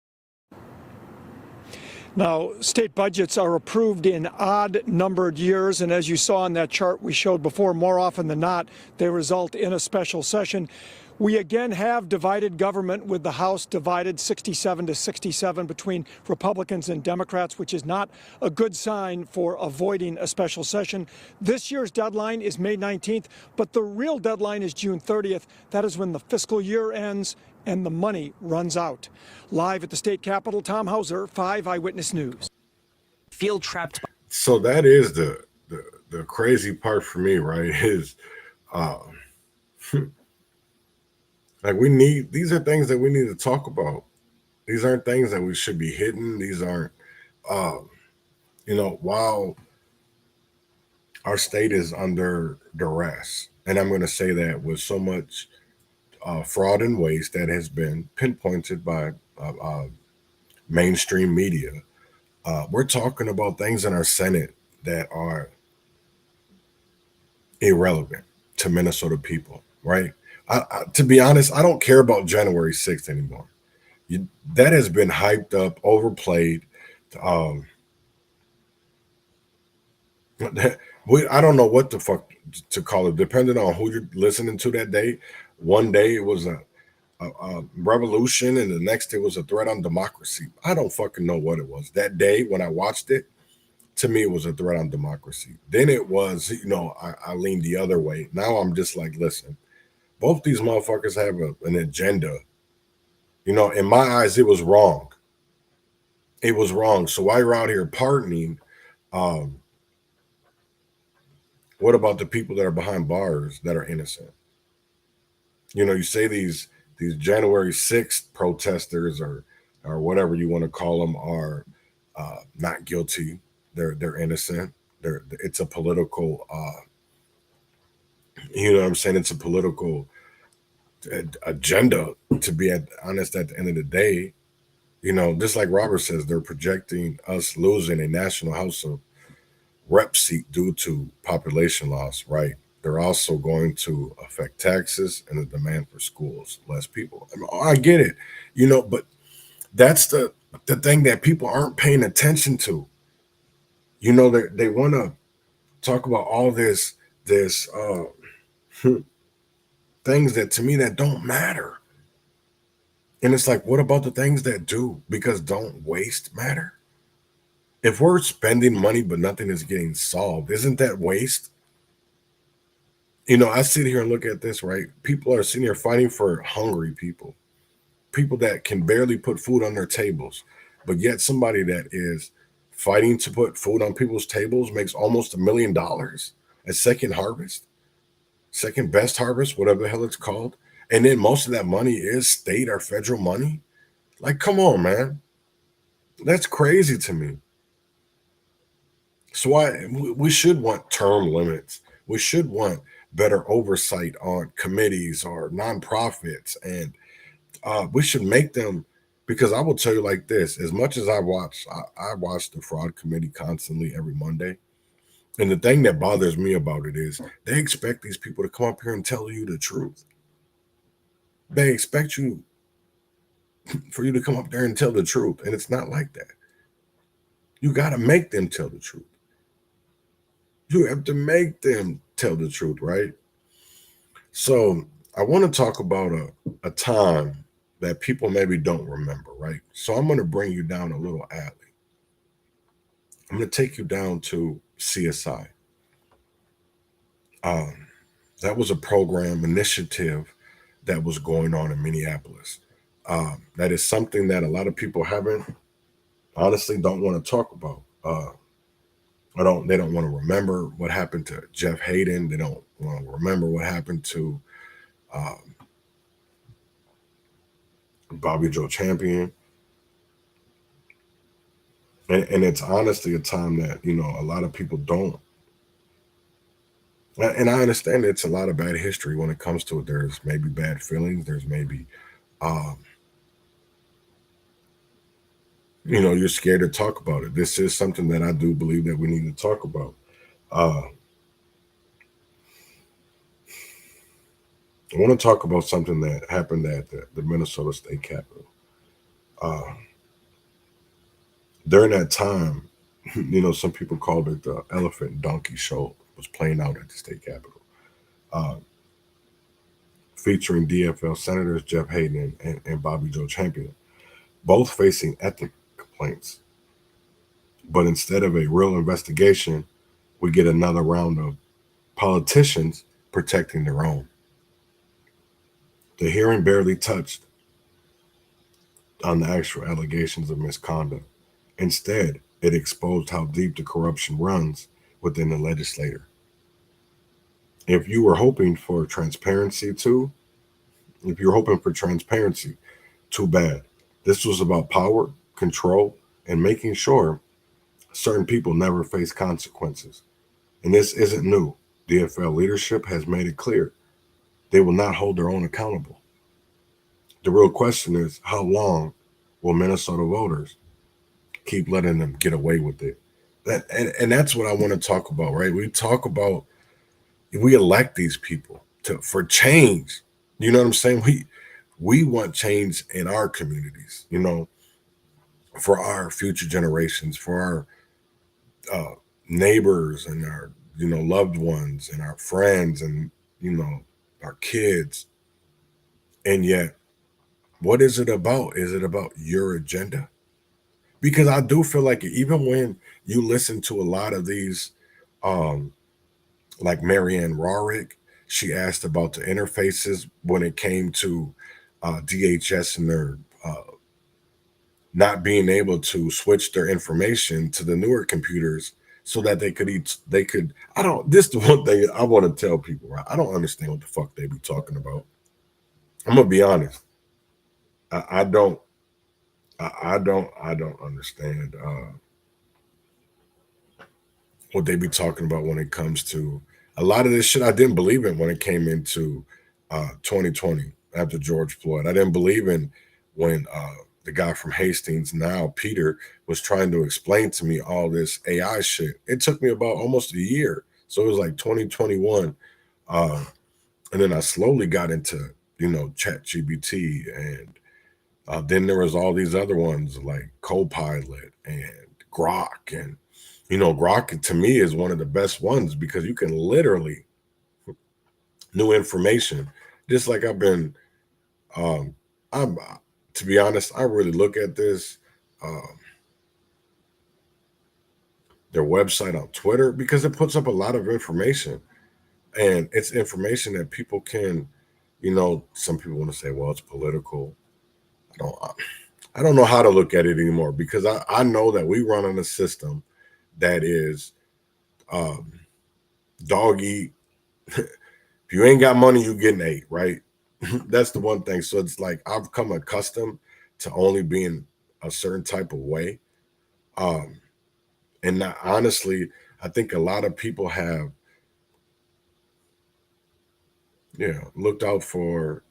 Speaker 20: Now, state budgets are approved in odd-numbered years, and as you saw in that chart we showed before, more often than not, they result in a special session. We again have divided government, with the House divided 67 to 67 between Republicans and Democrats, which is not a good sign for avoiding a special session. This year's deadline is May 19th, but the real deadline is June 30th. That is when the fiscal year ends and the money runs out. Live at the state capitol, Tom Hauser, 5 Eyewitness News.
Speaker 28: Feel trapped.
Speaker 17: So that is the crazy part for me, right? Is like these are things that we need to talk about. These aren't things that we should be hidden. These aren't, while our state is under duress, and I'm going to say that with so much fraud and waste that has been pinpointed by mainstream media. We're talking about things in our Senate that are irrelevant to Minnesota people, right? To be honest, I don't care about January 6th anymore. That has been hyped up, overplayed. I don't know what the fuck to call it, depending on who you're listening to that day. One day it was a revolution, and the next it was a threat on democracy. I don't fucking know what it was. That day when I watched it, to me it was a threat on democracy. Then it was, I leaned the other way. Now I'm just like, listen, both these motherfuckers have an agenda. In my eyes, it was wrong. It was wrong. So while you're out here pardoning, what about the people that are behind bars that are innocent? You say these January 6th protesters or whatever you want to call them are not guilty. They're innocent. It's a political, It's a political agenda, to be honest, at the end of the day. Just like Robert says, they're projecting us losing a national House of Rep seat due to population loss, right? They're also going to affect taxes and the demand for schools, less people. I get it, but that's the thing that people aren't paying attention to. They want to talk about all this things that, to me, that don't matter. And it's like, what about the things that do? Because don't waste matter? If we're spending money but nothing is getting solved, isn't that waste? You know, I sit here and look at this, right? People are sitting here fighting for hungry people, people that can barely put food on their tables, but yet somebody that is fighting to put food on people's tables makes almost $1 million at second harvest, second best harvest, whatever the hell it's called. And then most of that money is state or federal money. Like, come on, man. That's crazy to me. So we should want term limits. We should want better oversight on committees or nonprofits. And we should make them, because I will tell you like this, as much as I watch the fraud committee constantly every Monday. And the thing that bothers me about it is they expect these people to come up here and tell you the truth. They expect for you to come up there and tell the truth. And it's not like that. You got to make them tell the truth. You have to make them tell the truth, right? So I want to talk about a time that people maybe don't remember, right? So I'm going to bring you down a little alley. I'm going to take you down to CSI. That was a program initiative that was going on in Minneapolis. That is something that a lot of people honestly don't want to talk about. They don't want to remember what happened to Jeff Hayden. They don't want to remember what happened to Bobby Joe Champion. And it's honestly a time that, you know, a lot of people don't. And I understand it's a lot of bad history when it comes to it. There's maybe bad feelings. There's maybe, you know, you're scared to talk about it. This is something that I do believe that we need to talk about. I want to talk about something that happened at the Minnesota State Capitol. During that time, you know, some people called it the elephant and donkey show was playing out at the state capitol, featuring DFL senators Jeff Hayden and Bobby Joe Champion, both facing ethics complaints. But instead of a real investigation, we get another round of politicians protecting their own. The hearing barely touched on the actual allegations of misconduct. Instead, it exposed how deep the corruption runs within the legislature. If you were hoping for transparency, too bad. This was about power, control, and making sure certain people never face consequences. And this isn't new. DFL leadership has made it clear they will not hold their own accountable. The real question is, how long will Minnesota voters keep letting them get away with it? And that's what I want to talk about, right? We elect these people for change. You know what I'm saying? We want change in our communities, you know, for our future generations, for our neighbors and our, you know, loved ones and our friends and, you know, our kids. And yet, what is it about? Is it about your agenda? Because I do feel like even when you listen to a lot of these, like Marianne Rorick, she asked about the interfaces when it came to DHS and their not being able to switch their information to the newer computers so that this is the one thing I want to tell people, right? I don't understand what the fuck they be talking about. I'm gonna be honest. I don't understand what they be talking about when it comes to a lot of this shit. I didn't believe in when it came into 2020 after George Floyd. I didn't believe in when the guy from Hastings, now Peter, was trying to explain to me all this AI shit. It took me about almost a year. So it was like 2021. And then I slowly got into, you know, ChatGPT, and then there was all these other ones like Copilot and Grok. And, you know, Grok to me is one of the best ones because you can literally new information. Just like I've been, to be honest, I really look at this. their website, on Twitter, because it puts up a lot of information, and it's information that people can, some people want to say, well, it's political. I don't know how to look at it anymore, because I know that we run on a system that is dog eat. If you ain't got money, you getting ate, right? That's the one thing. So it's like I've become accustomed to only being a certain type of way. And honestly, I think a lot of people have looked out for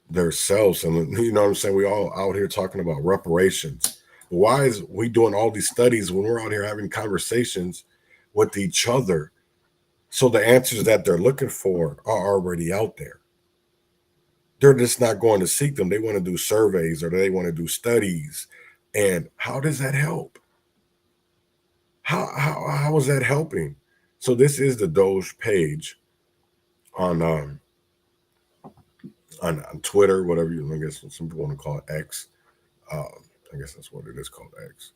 Speaker 17: themselves. And you know what I'm saying? We all out here talking about reparations. But why is we doing all these studies when we're out here having conversations with each other? So the answers that they're looking for are already out there. They're just not going to seek them. They want to do surveys, or they want to do studies. And how does that help? How is that helping? So this is the Doge page on Twitter, whatever I guess some people want to call it X. I guess that's what it is, called X.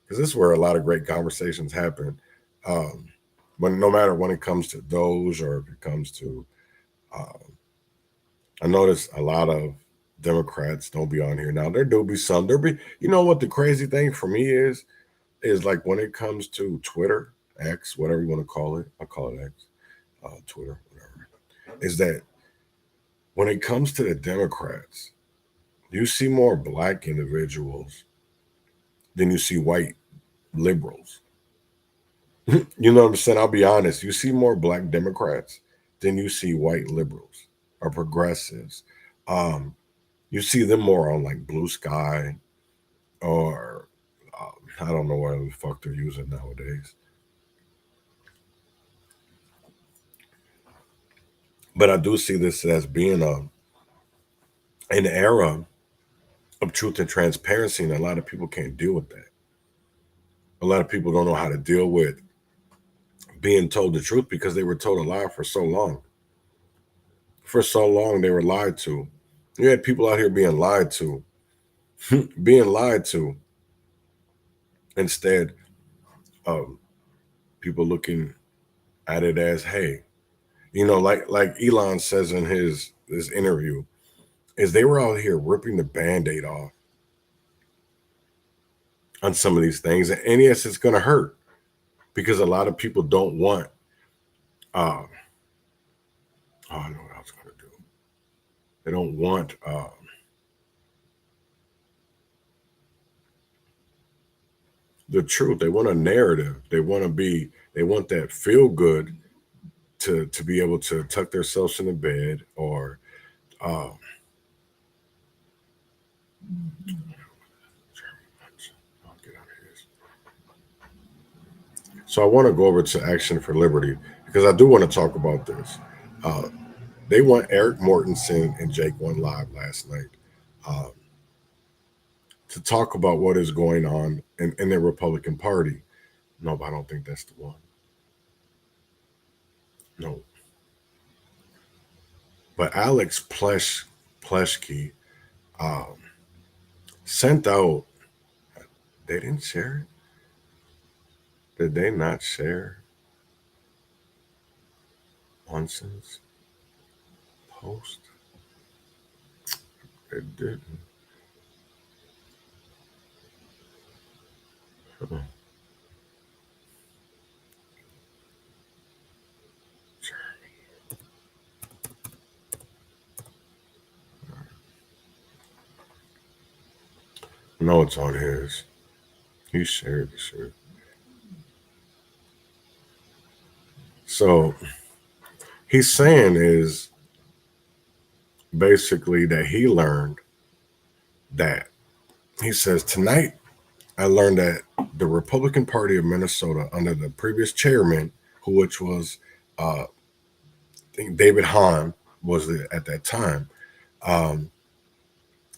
Speaker 17: Because this is where a lot of great conversations happen. But no matter when it comes to Doge, or if it comes to, I notice a lot of Democrats don't be on here now. There do be some. You know what the crazy thing for me is like when it comes to Twitter, X, whatever you want to call it, I call it X, Twitter, whatever, is that when it comes to the Democrats, you see more black individuals than you see white liberals. You know what I'm saying? I'll be honest. You see more black Democrats than you see white liberals or progressives. You see them more on like Blue Sky, or I don't know what the fuck they're using nowadays. But I do see this as being an era of truth and transparency, and a lot of people can't deal with that. A lot of people don't know how to deal with being told the truth, because they were told a lie for so long. For so long, they were lied to. You had people out here being lied to, instead of people looking at it as, hey, like Elon says in this interview, is they were out here ripping the Band-Aid off on some of these things. And yes, it's going to hurt, because a lot of people don't want, I know what I was going to do. They don't want, the truth. They want a narrative. They want that feel good to be able to tuck themselves in the bed, or so I want to go over to Action for Liberty, because I do want to talk about this. They want Eric Mortensen and Jake One Live last night to talk about what is going on in the Republican Party. No, but I don't think that's the one. No. But Alex Pleshke sent out, they didn't share it? Did they not share Munson's post? They didn't. Huh. No, it's on his. He shared the shit. So he's saying is basically that he learned that, he says, tonight I learned that the Republican Party of Minnesota, under the previous chairman, which was I think David Hahn was at that time,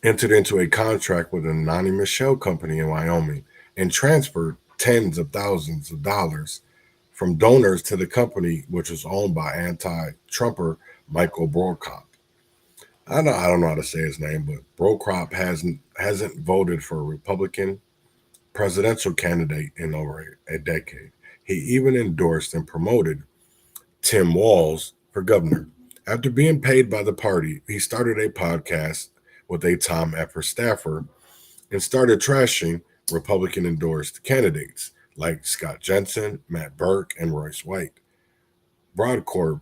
Speaker 17: entered into a contract with an anonymous shell company in Wyoming and transferred tens of thousands of dollars from donors to the company, which was owned by anti-Trumper Michael Brokrop. I don't know how to say his name, but Brokrop hasn't voted for a Republican presidential candidate in over a decade. He even endorsed and promoted Tim Walz for governor. After being paid by the party, he started a podcast with a Tom Effer staffer and started trashing Republican-endorsed candidates like Scott Jensen, Matt Burke, and Royce White. Broadcorp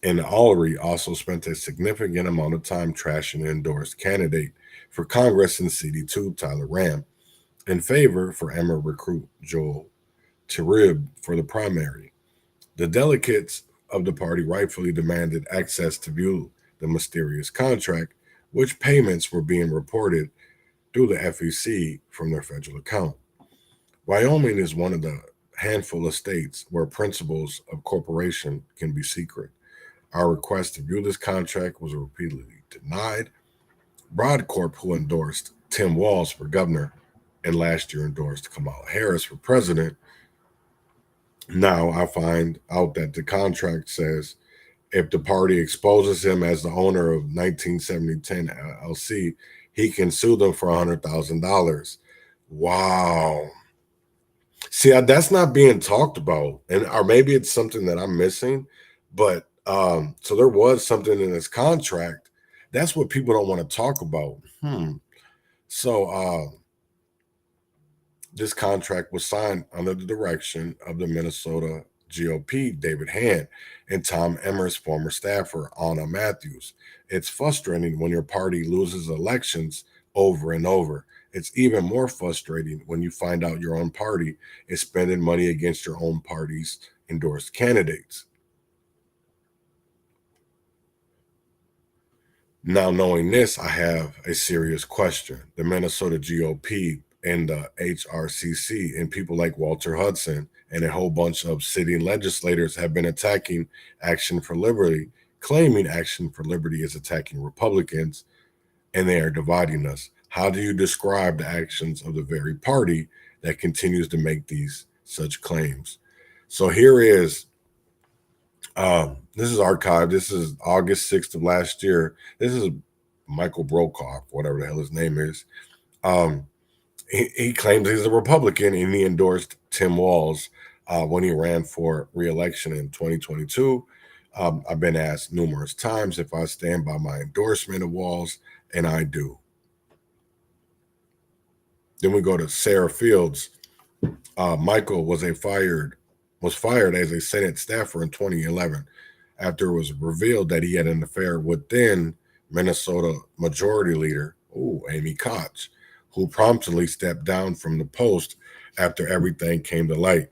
Speaker 17: and Allery also spent a significant amount of time trashing the endorsed candidate for Congress in CD2, Tyler Ram, in favor for Emma recruit Joel Tirib for the primary. The delegates of the party rightfully demanded access to view the mysterious contract, which payments were being reported through the FEC from their federal account. Wyoming is one of the handful of states where principles of corporation can be secret. Our request to view this contract was repeatedly denied. Broadcorp, who endorsed Tim Walz for governor and last year endorsed Kamala Harris for president, now I find out that the contract says if the party exposes him as the owner of 197010 LLC, he can sue them for $100,000. Wow. See, that's not being talked about, or maybe it's something that I'm missing. But so there was something in this contract. That's what people don't want to talk about. So this contract was signed under the direction of the Minnesota GOP, David Hand, and Tom Emmer's former staffer, Anna Matthews. It's frustrating when your party loses elections over and over. It's even more frustrating when you find out your own party is spending money against your own party's endorsed candidates. Now, knowing this, I have a serious question. The Minnesota GOP and the HRCC and people like Walter Hudson and a whole bunch of sitting legislators have been attacking Action for Liberty, claiming Action for Liberty is attacking Republicans, and they are dividing us. How do you describe the actions of the very party that continues to make these such claims? So here is, this is archived. This is August 6th of last year. This is Michael Brokaw, whatever the hell his name is. He claims he's a Republican, and he endorsed Tim Walz when he ran for re-election in 2022. I've been asked numerous times if I stand by my endorsement of Walz, and I do. Then we go to Sarah Fields. Michael was fired as a Senate staffer in 2011 after it was revealed that he had an affair with then Minnesota Majority Leader, Amy Koch, who promptly stepped down from the post after everything came to light.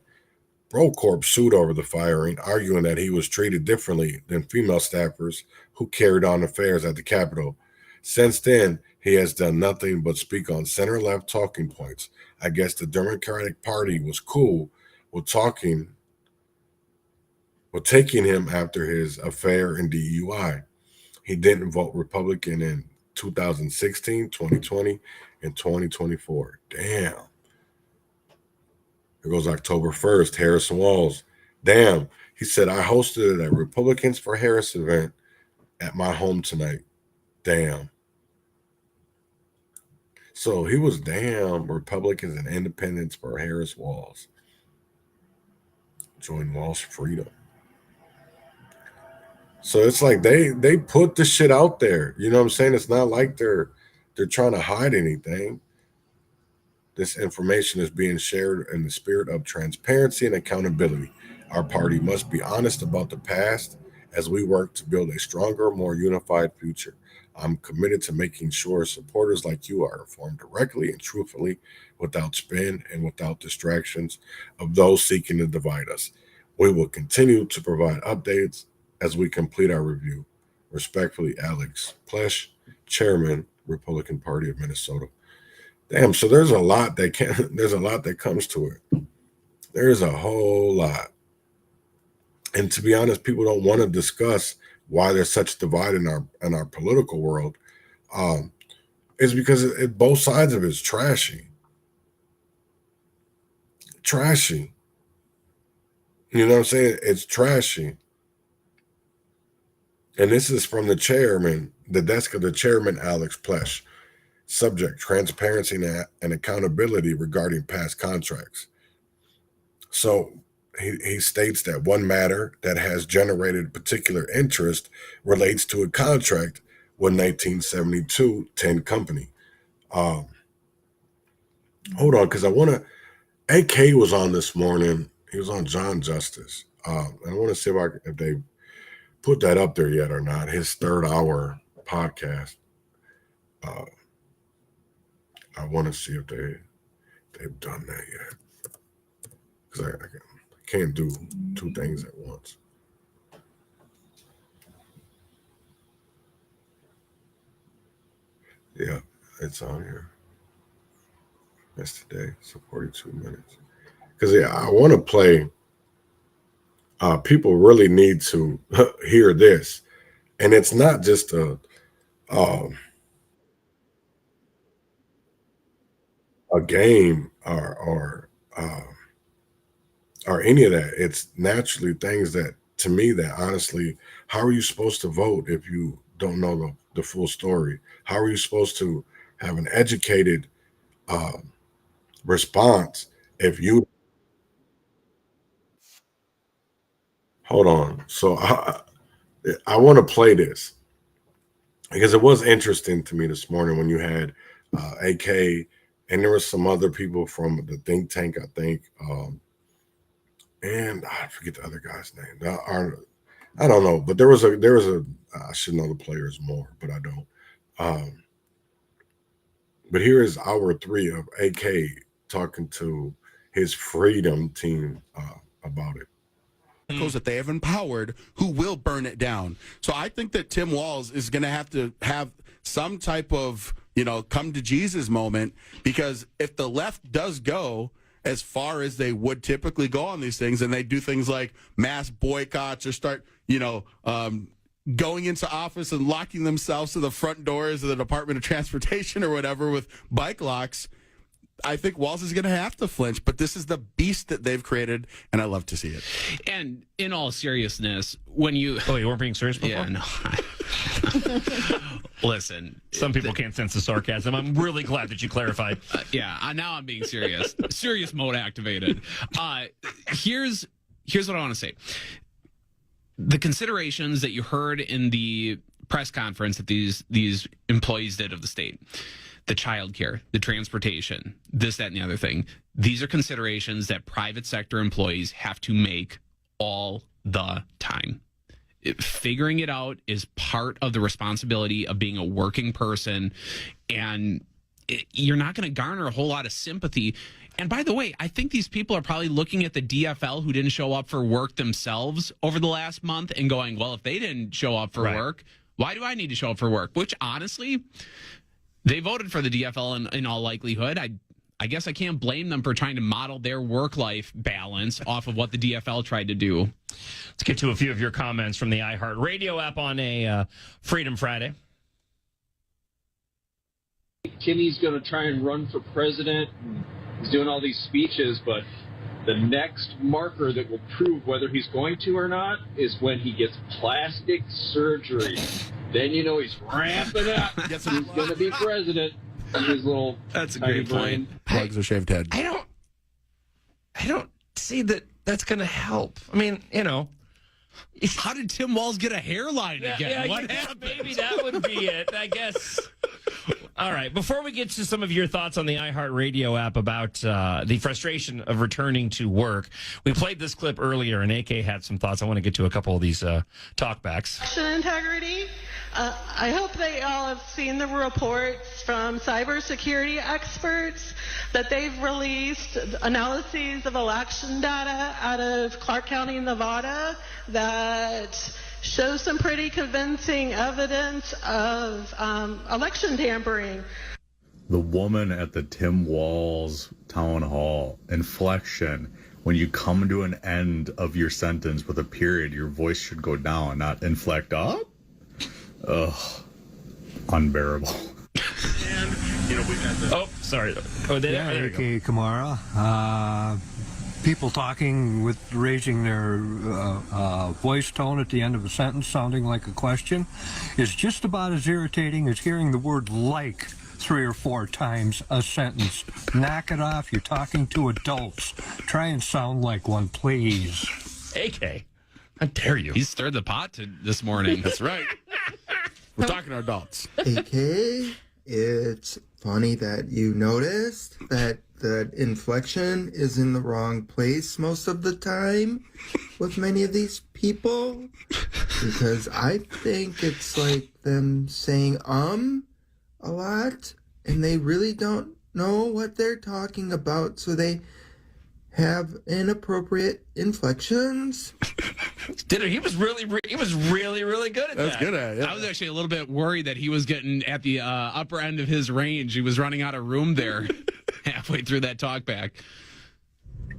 Speaker 17: Brocorp sued over the firing, arguing that he was treated differently than female staffers who carried on affairs at the Capitol. Since then, he has done nothing but speak on center-left talking points. I guess the Democratic Party was cool with taking him after his affair in DUI. He didn't vote Republican in 2016, 2020, and 2024. Damn. It goes October 1st, Harrison Walz. Damn. He said, I hosted a Republicans for Harris event at my home tonight. Damn. So he was damn Republicans and Independents for Harris Walz. Join Walz Freedom. So it's like they put the shit out there. You know what I'm saying? It's not like they're trying to hide anything. This information is being shared in the spirit of transparency and accountability. Our party must be honest about the past as we work to build a stronger, more unified future. I'm committed to making sure supporters like you are informed directly and truthfully, without spin and without distractions of those seeking to divide us. We will continue to provide updates as we complete our review. Respectfully, Alex Plesh, Chairman, Republican Party of Minnesota. Damn, so there's a lot that comes to it. There's a whole lot. And to be honest, people don't want to discuss why there's such divide in our political world. Is because both sides of it is trashy. Trashy. You know what I'm saying? It's trashy. And this is from the chairman, the desk of the chairman, Alex Plesh. Subject, transparency and accountability regarding past contracts. So he states that one matter that has generated particular interest relates to a contract with 1972 10 Company. Hold on, because I want to. AK was on this morning. He was on John Justice. I want to see if they put that up there yet or not. His 3rd hour podcast. I want to see if they've done that yet, because I can't do 2 things at once. Yeah, it's on here. That's today. So 42 minutes. Because I want to play. People really need to hear this, and it's not just a game or any of that. It's naturally things that, to me, that honestly, how are you supposed to vote if you don't know the full story? How are you supposed to have an educated response if you hold on? So I want to play this because it was interesting to me this morning when you had AK, and there was some other people from the think tank, I think, and I forget the other guy's name. I don't know, but there was a I should know the players more, but I don't. But here is hour 3 of AK talking to his freedom team about it.
Speaker 1: That they have empowered who will burn it down. So I think that Tim Walz is going to have some type of, come to Jesus moment, because if the left does go as far as they would typically go on these things, and they do things like mass boycotts or start, going into office and locking themselves to the front doors of the Department of Transportation or whatever with bike locks, I think Walz is going to have to flinch, but this is the beast that they've created, and I love to see it.
Speaker 3: And in all seriousness, when you...
Speaker 4: Oh, you weren't being serious before?
Speaker 3: Yeah, no. Listen.
Speaker 4: Some people can't sense the sarcasm. I'm really glad that you clarified.
Speaker 3: Now I'm being serious. Serious mode activated. Here's what I want to say. The considerations that you heard in the press conference that these employees did of the state, the childcare, the transportation, this, that, and the other thing. These are considerations that private sector employees have to make all the time. Figuring it out is part of the responsibility of being a working person, and you're not going to garner a whole lot of sympathy. And by the way, I think these people are probably looking at the DFL who didn't show up for work themselves over the last month and going, well, if they didn't show up for work, why do I need to show up for work? Which, honestly, they voted for the DFL in all likelihood. I guess I can't blame them for trying to model their work-life balance off of what the DFL tried to do.
Speaker 4: Let's get to a few of your comments from the iHeartRadio app on a Freedom Friday.
Speaker 5: Timmy's going to try and run for president. He's doing all these speeches, but the next marker that will prove whether he's going to or not is when he gets plastic surgery. Then you know he's ramping up. He's going to be president. His little
Speaker 3: That's a great point.
Speaker 16: Plugs a shaved head.
Speaker 9: I don't see that that's going to help. I mean,
Speaker 3: How did Tim Walz get a hairline again? What happened?
Speaker 4: Maybe that would be it, I guess. All right. Before we get to some of your thoughts on the iHeartRadio app about the frustration of returning to work, we played this clip earlier, and AK had some thoughts. I want to get to a couple of these talkbacks.
Speaker 11: Election integrity. I hope they all have seen the reports from cybersecurity experts that they've released analyses of election data out of Clark County, Nevada, that show some pretty convincing evidence of election tampering.
Speaker 12: The woman at the Tim Walz town hall, inflection. When you come to an end of your sentence with a period, your voice should go down, not inflect up. Ugh, unbearable.
Speaker 4: Oh, sorry. There you go.
Speaker 13: AK Kamara. People talking with raising their voice tone at the end of a sentence sounding like a question is just about as irritating as hearing the word like 3 or 4 times a sentence. Knock it off. You're talking to adults. Try and sound like one, please.
Speaker 4: AK, how dare you?
Speaker 3: He stirred the pot this morning.
Speaker 1: That's right. We're talking to adults.
Speaker 2: AK, it's funny that you noticed that the inflection is in the wrong place most of the time with many of these people, because I think it's like them saying a lot, and they really don't know what they're talking about, so they have inappropriate inflections.
Speaker 4: He was really good at that.
Speaker 1: That's good at it.
Speaker 3: I was actually a little bit worried that he was getting at the upper end of his range. He was running out of room there halfway through that talkback.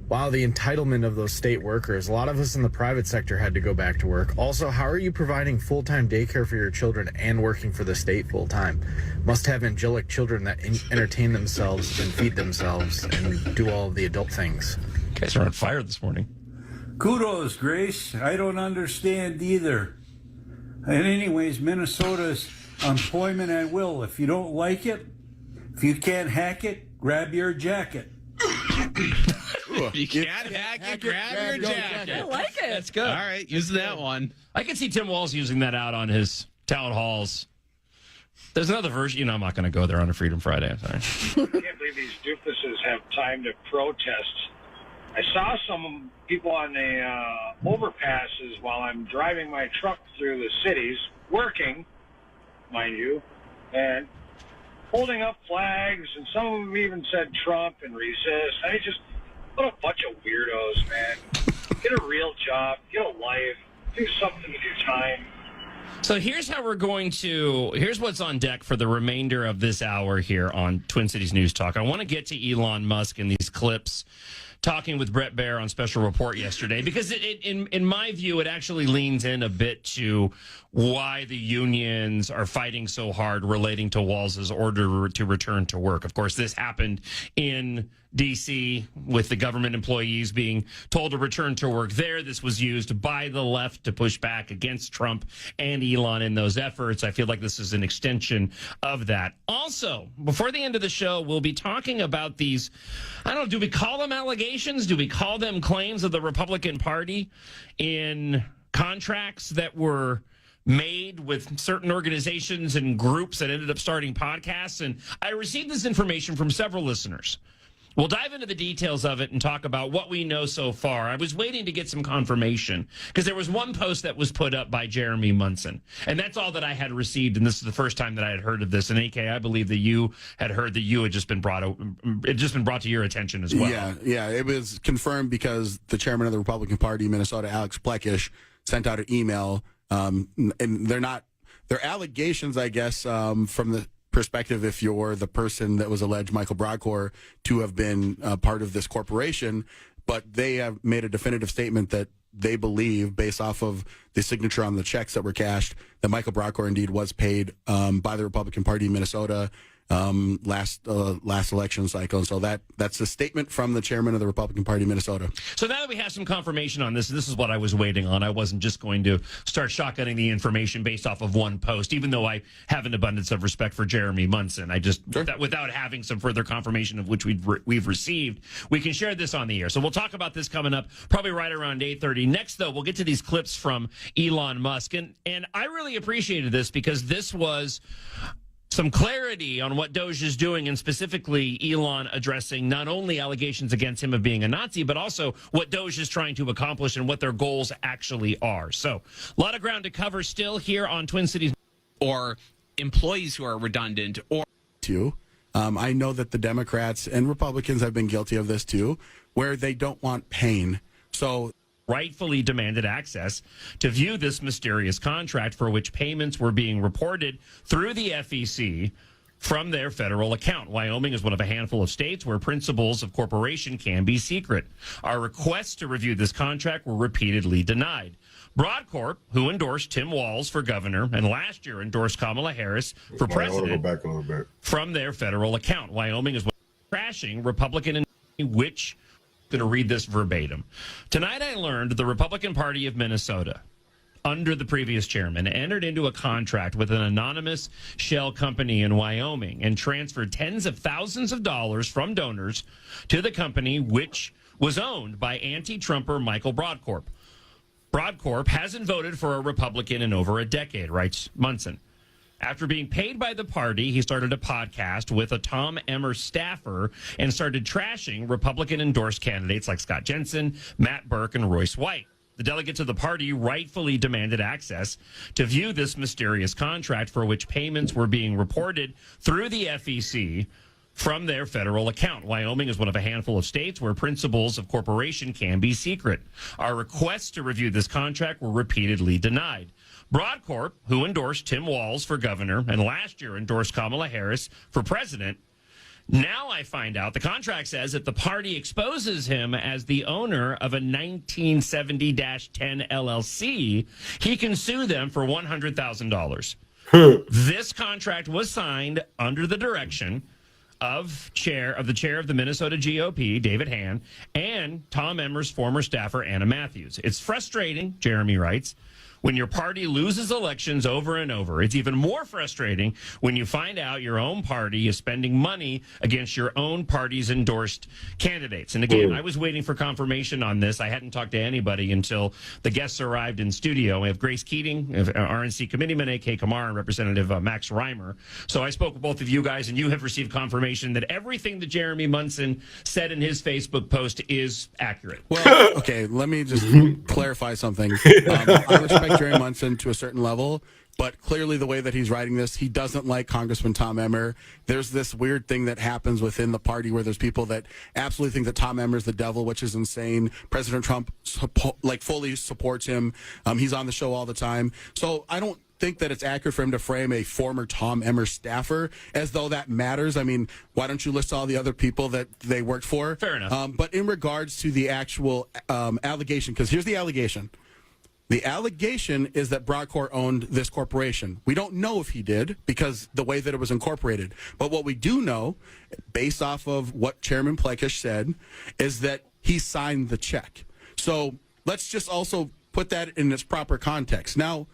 Speaker 6: Wow, the entitlement of those state workers. A lot of us in the private sector had to go back to work. Also, how are you providing full-time daycare for your children and working for the state full-time? Must have angelic children that entertain themselves and feed themselves and do all of the adult things.
Speaker 4: You guys are on fire this morning.
Speaker 7: Kudos, Grace. I don't understand either. And anyways, Minnesota's employment at will. If you don't like it, if you can't hack it, grab your jacket.
Speaker 3: You can't hack it, grab your jacket.
Speaker 4: I like it. That's good.
Speaker 3: All right, using that one.
Speaker 4: I can see Tim Walz using that out on his town halls. There's another version. I'm not going to go there on a Freedom Friday. I'm sorry.
Speaker 8: I can't believe these doofuses have time to protest. I saw some people on the overpasses while I'm driving my truck through the cities, working, mind you, and holding up flags, and some of them even said Trump and resist. What a bunch of weirdos, man. Get a real job, get a life, do something with your time.
Speaker 4: So here's what's on deck for the remainder of this hour here on Twin Cities News Talk. I want to get to Elon Musk and these clips talking with Brett Baer on Special Report yesterday, because in my view, it actually leans in a bit to why the unions are fighting so hard relating to Walz's order to return to work. Of course, this happened in D.C. with the government employees being told to return to work there. This was used by the left to push back against Trump and Elon in those efforts. I feel like this is an extension of that. Also, before the end of the show, we'll be talking about these, I don't know, do we call them allegations? Do we call them claims of the Republican Party in contracts that were made with certain organizations and groups that ended up starting podcasts? And I received this information from several listeners. We'll dive into the details of it and talk about what we know so far. I was waiting to get some confirmation because there was one post that was put up by Jeremy Munson, and that's all that I had received. And this is the first time that I had heard of this. And AK, I believe that you had heard that you had just been brought to your attention as well.
Speaker 1: Yeah, it was confirmed because the chairman of the Republican Party in Minnesota, Alex Plekish, sent out an email, and they're allegations, I guess, from the perspective, if you're the person that was alleged, Michael Broadcore, to have been part of this corporation, but they have made a definitive statement that they believe, based off of the signature on the checks that were cashed, that Michael Broadcore indeed was paid by the Republican Party in Minnesota last election cycle. And so that's a statement from the chairman of the Republican Party in Minnesota.
Speaker 4: So now that we have some confirmation on this is what I was waiting on. I wasn't just going to start shotgunning the information based off of one post, even though I have an abundance of respect for Jeremy Munson. I just, without having some further confirmation of which we've received, we can share this on the air. So we'll talk about this coming up probably right around 8:30. Next, though, we'll get to these clips from Elon Musk. And I really appreciated this because this was some clarity on what Doge is doing, and specifically Elon addressing not only allegations against him of being a Nazi, but also what Doge is trying to accomplish and what their goals actually are. So a lot of ground to cover still here on Twin Cities.
Speaker 3: Or employees who are redundant. Or
Speaker 1: I know that the Democrats and Republicans have been guilty of this too, where they don't want pain. So
Speaker 4: rightfully demanded access to view this mysterious contract for which payments were being reported through the FEC from their federal account. Wyoming is one of a handful of states where principles of corporation can be secret. Our requests to review this contract were repeatedly denied. Broadcorp, who endorsed Tim Walz for governor and last year endorsed Kamala Harris for president,
Speaker 17: go back a little bit,
Speaker 4: from their federal account. Wyoming is crashing Republican, which going to read this verbatim. Tonight I learned the Republican Party of Minnesota under the previous chairman, entered into a contract with an anonymous shell company in Wyoming and transferred tens of thousands of dollars from donors to the company, which was owned by anti-Trumper Michael Broadcorp. Broadcorp hasn't voted for a Republican in over a decade, writes Munson. After being paid by the party, he started a podcast with a Tom Emmer staffer and started trashing Republican-endorsed candidates like Scott Jensen, Matt Burke, and Royce White. The delegates of the party rightfully demanded access to view this mysterious contract for which payments were being reported through the FEC from their federal account. Wyoming is one of a handful of states where principles of corporation can be secret. Our requests to review this contract were repeatedly denied. Broadcorp, who endorsed Tim Walz for governor and last year endorsed Kamala Harris for president, now I find out the contract says if the party exposes him as the owner of a 1970-10 LLC, he can sue them for $100,000. This contract was signed under the direction of the chair of the Minnesota GOP, David Hann, and Tom Emmer's former staffer, Anna Matthews. It's frustrating, Jeremy writes, when your party loses elections over and over. It's even more frustrating when you find out your own party is spending money against your own party's endorsed candidates. And again, I was waiting for confirmation on this. I hadn't talked to anybody until the guests arrived in studio. We have Grace Keating, RNC committeeman, A.K. Kamar, and Representative Max Reimer. So I spoke with both of you guys, and you have received confirmation that everything that Jeremy Munson said in his Facebook post is accurate.
Speaker 1: Well, okay, let me just clarify something. I respect Jerry Munson to a certain level, but clearly the way that he's writing this, he doesn't like Congressman Tom Emmer. There's this weird thing that happens within the party where there's people that absolutely think that Tom Emmer is the devil, which is insane. President Trump fully supports him. He's on the show all the time. So I don't think that it's accurate for him to frame a former Tom Emmer staffer as though that matters. I mean, why don't you list all the other people that they worked for?
Speaker 4: Fair enough.
Speaker 1: But in regards to the actual allegation, because here's the allegation. The allegation is that Broadcorp owned this corporation. We don't know if he did because the way that it was incorporated. But what we do know, based off of what Chairman Plekish said, is that he signed the check. So let's just also put that in its proper context. Now,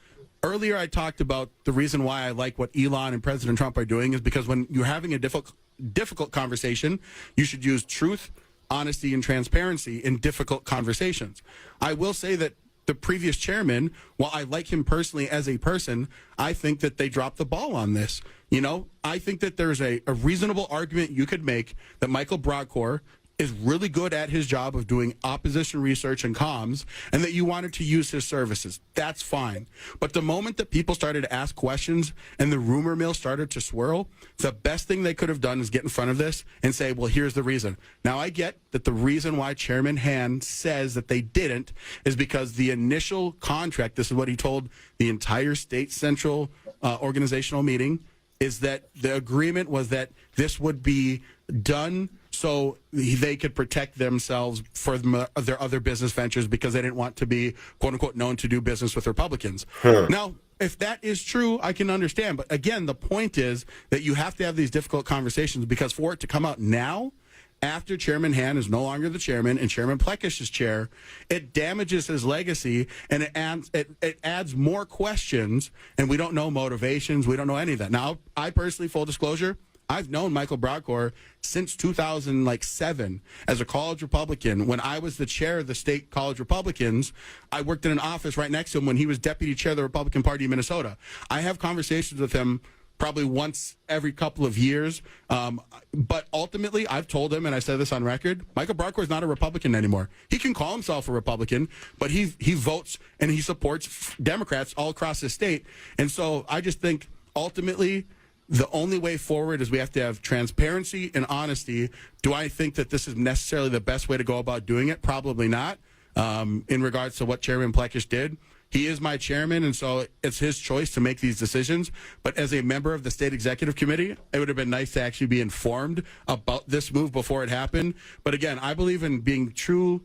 Speaker 1: earlier I talked about the reason why I like what Elon and President Trump are doing is because when you're having a difficult conversation, you should use truth, honesty, and transparency in difficult conversations. I will say that the previous chairman, while I like him personally as a person, I think that they dropped the ball on this. You know, I think that there's a reasonable argument you could make that Michael Broadcorp is really good at his job of doing opposition research and comms, and that you wanted to use his services. That's fine. But the moment that people started to ask questions and the rumor mill started to swirl, the best thing they could have done is get in front of this and say, well, here's the reason. Now, I get that the reason why Chairman Hann says that they didn't is because the initial contract, this is what he told the entire state central organizational meeting, is that the agreement was that this would be done so they could protect themselves for their other business ventures because they didn't want to be, quote unquote, known to do business with Republicans. Now, if that is true, I can understand. But again, the point is that you have to have these difficult conversations because for it to come out now, after Chairman Hann is no longer the chairman and Chairman Plekish is chair, it damages his legacy and it adds more questions, and we don't know motivations. We don't know any of that. Now, I personally, full disclosure, I've known Michael Broadcorp since 2007 as a college Republican. When I was the chair of the state college Republicans, I worked in an office right next to him when he was deputy chair of the Republican Party in Minnesota. I have conversations with him probably once every couple of years. But ultimately, I've told him, and I said this on record, Michael Broadcorp is not a Republican anymore. He can call himself a Republican, but he votes and he supports Democrats all across the state. And so I just think ultimately the only way forward is we have to have transparency and honesty. Do I think that this is necessarily the best way to go about doing it? Probably not. In regards to what Chairman Plekish did, he is my chairman, and so it's his choice to make these decisions. But as a member of the state executive committee, it would have been nice to actually be informed about this move before it happened. But again, I believe in being true,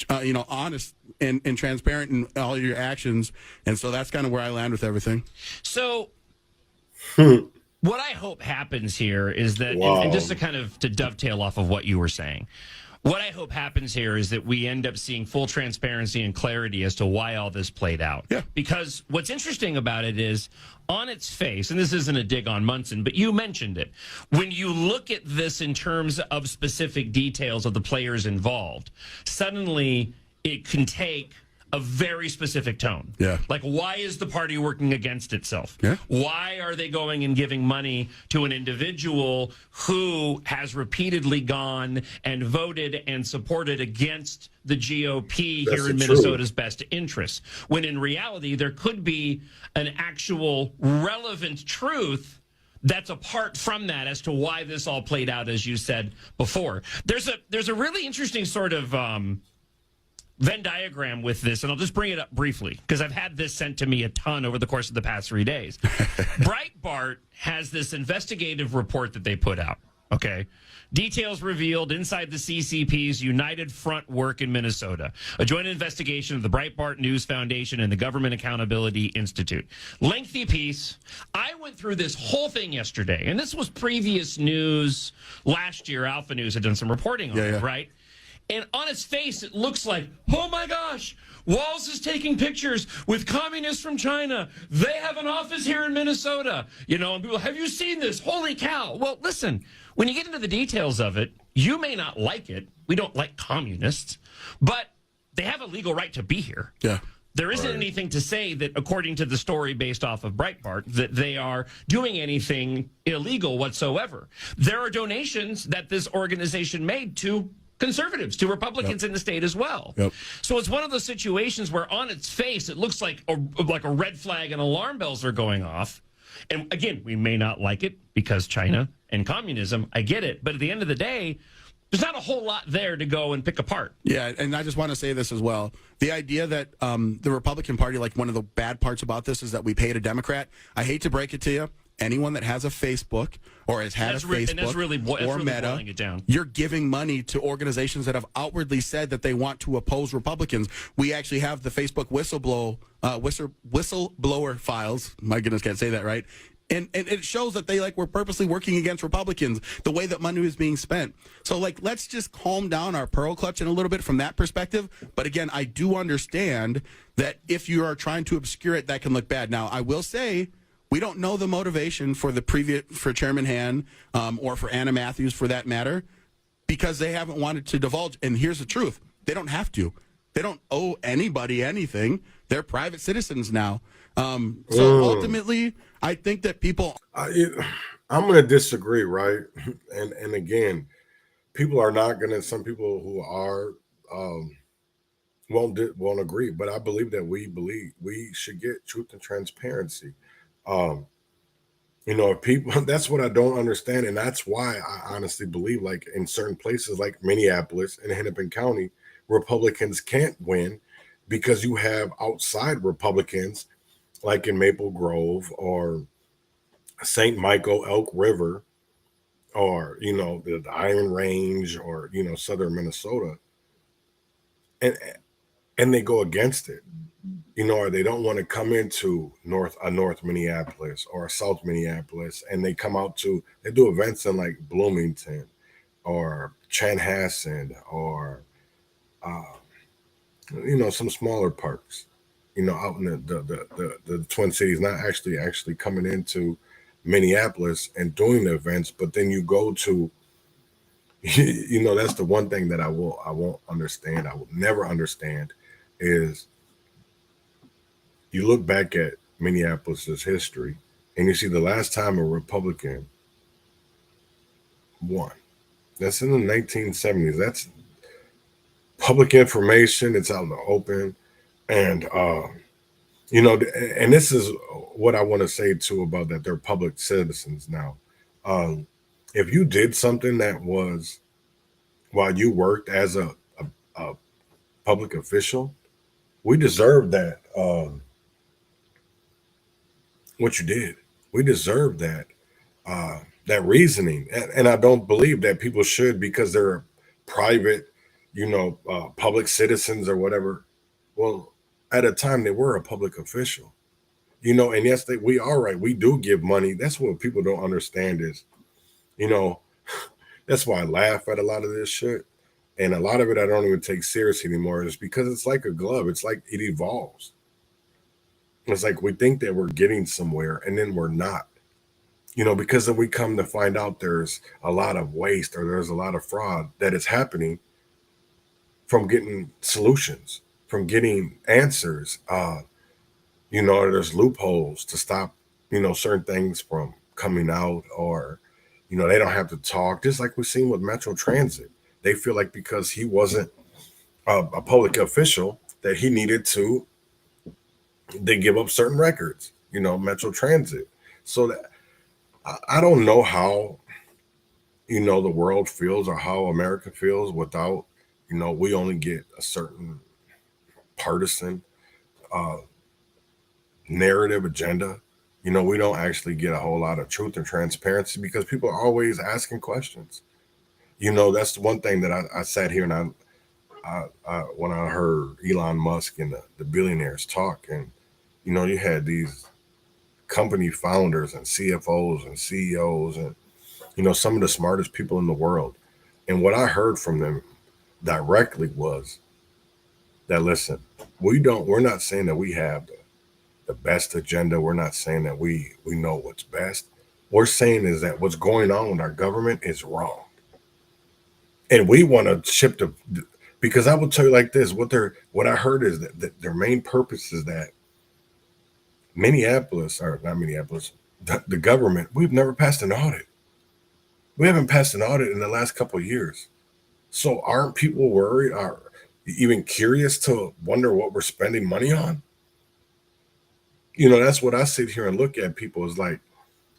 Speaker 1: honest and transparent in all your actions. And so that's kind of where I land with everything.
Speaker 4: So what I hope happens here is that, and just to kind of to dovetail off of what you were saying, What I hope happens here is that we end up seeing full transparency and clarity as to why all this played out.
Speaker 1: Yeah.
Speaker 4: Because what's interesting about it is, on its face, and this isn't a dig on Munson, but you mentioned it, when you look at this in terms of specific details of the players involved, suddenly it can take a very specific tone.
Speaker 1: Yeah.
Speaker 4: Like, why is the party working against itself?
Speaker 1: Yeah.
Speaker 4: Why are they going and giving money to an individual who has repeatedly gone and voted and supported against the GOP here in Minnesota's best interests? When in reality, there could be an actual relevant truth that's apart from that as to why this all played out, as you said before. There's a really interesting sort of Venn diagram with this, and I'll just bring it up briefly because I've had this sent to me a ton over the course of the past 3 days. Breitbart has this investigative report that they put out. Okay. Details revealed inside the CCP's United Front work in Minnesota, a joint investigation of the Breitbart News Foundation and the Government Accountability Institute. Lengthy piece. I went through this whole thing yesterday, and this was previous news. Last year, Alpha News had done some reporting on it, right? And on its face, it looks like, oh my gosh, Walz is taking pictures with communists from China. They have an office here in Minnesota. You know, and people, have you seen this? Holy cow. Well, listen, when you get into the details of it, you may not like it. We don't like communists, but they have a legal right to be here.
Speaker 1: Yeah.
Speaker 4: There isn't anything to say that, according to the story based off of Breitbart, that they are doing anything illegal whatsoever. There are donations that this organization made to conservatives, to Republicans in the state as well. So it's one of those situations where on its face, it looks like a red flag and alarm bells are going off. And again, we may not like it because China and communism, I get it. But at the end of the day, there's not a whole lot there to go and pick apart.
Speaker 1: Yeah, and I just want to say this as well. The idea that the Republican Party, like one of the bad parts about this is that we paid a Democrat. I hate to break it to you. Anyone that has a Facebook or has had a Facebook or Meta,
Speaker 4: it down.
Speaker 1: You're giving money to organizations that have outwardly said that they want to oppose Republicans. We actually have the Facebook whistleblower files. My goodness, can't say that right. And it shows that they were purposely working against Republicans, the way that money is being spent. So let's just calm down our pearl clutching a little bit from that perspective. But again, I do understand that if you are trying to obscure it, that can look bad. Now, I will say, we don't know the motivation for Chairman Han or for Anna Matthews, for that matter, because they haven't wanted to divulge. And here's the truth: they don't have to. They don't owe anybody anything. They're private citizens now. So ultimately, I think that people.
Speaker 17: I'm going to disagree, right? And again, people are not going to. Some people who are won't agree, but I believe that we should get truth and transparency. If people, that's what I don't understand, and that's why I honestly believe, like in certain places like Minneapolis and Hennepin County, Republicans can't win because you have outside Republicans like in Maple Grove or St. Michael, Elk River, or the Iron Range, or southern Minnesota, and they go against it. Or they don't want to come into North Minneapolis or South Minneapolis, and they come out they do events in like Bloomington or Chanhassen or some smaller parks, out in the Twin Cities, not actually coming into Minneapolis and doing the events. But then you go to, that's the one thing that I won't understand. I will never understand is. You look back at Minneapolis's history and you see the last time a Republican won. That's in the 1970s. That's public information. It's out in the open. And, and this is what I want to say too about that. They're public citizens now. If you did something that was while you worked as a public official, we deserve that. What you did, we deserve that reasoning, and I don't believe that people should, because they're private, public citizens or whatever. Well, at a time they were a public official, and yes, we are right. We do give money. That's what people don't understand is, that's why I laugh at a lot of this shit. And a lot of it I don't even take seriously anymore is because it's like a glove. It's like it evolves. It's like we think that we're getting somewhere and then we're not. Because then we come to find out there's a lot of waste or there's a lot of fraud that is happening from getting solutions, from getting answers. There's loopholes to stop, certain things from coming out, or, they don't have to talk. Just like we've seen with Metro Transit. They feel like because he wasn't a public official that he needed to, they give up certain records, Metro Transit. So that I don't know how, the world feels or how America feels without, we only get a certain partisan narrative agenda. We don't actually get a whole lot of truth and transparency because people are always asking questions. That's the one thing that I sat here and I when I heard Elon Musk and the billionaires talk, and, you had these company founders and CFOs and CEOs and, some of the smartest people in the world. And what I heard from them directly was that, listen, we're not saying that we have the best agenda. We're not saying that we know what's best. We're saying is that what's going on with our government is wrong. And we want to shift because I will tell you like this, what I heard is that their main purpose is that the government, we've never passed an audit. We haven't passed an audit in the last couple of years. So aren't people worried or even curious to wonder what we're spending money on? That's what I sit here and look at people is like,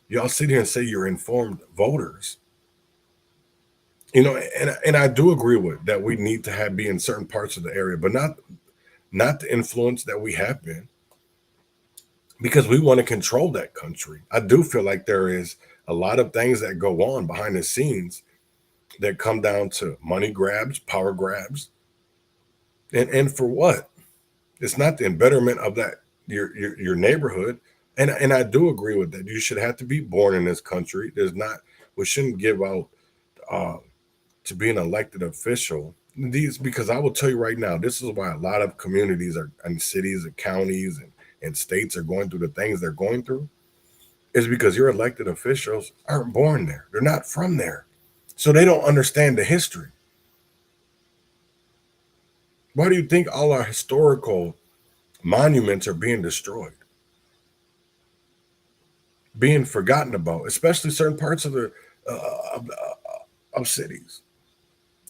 Speaker 17: y'all sit here and say you're informed voters. And I do agree with that. We need to be in certain parts of the area, but not the influence that we have been, because we want to control that country. I do feel like there is a lot of things that go on behind the scenes that come down to money grabs, power grabs. And for what? It's not the betterment of that your neighborhood. And I do agree with that. You should have to be born in this country. We shouldn't give out to be an elected official. Because I will tell you right now, this is why a lot of communities and cities and counties and states are going through the things they're going through, is because your elected officials aren't born there. They're not from there. So they don't understand the history. Why do you think all our historical monuments are being destroyed? Being forgotten about, especially certain parts of of cities.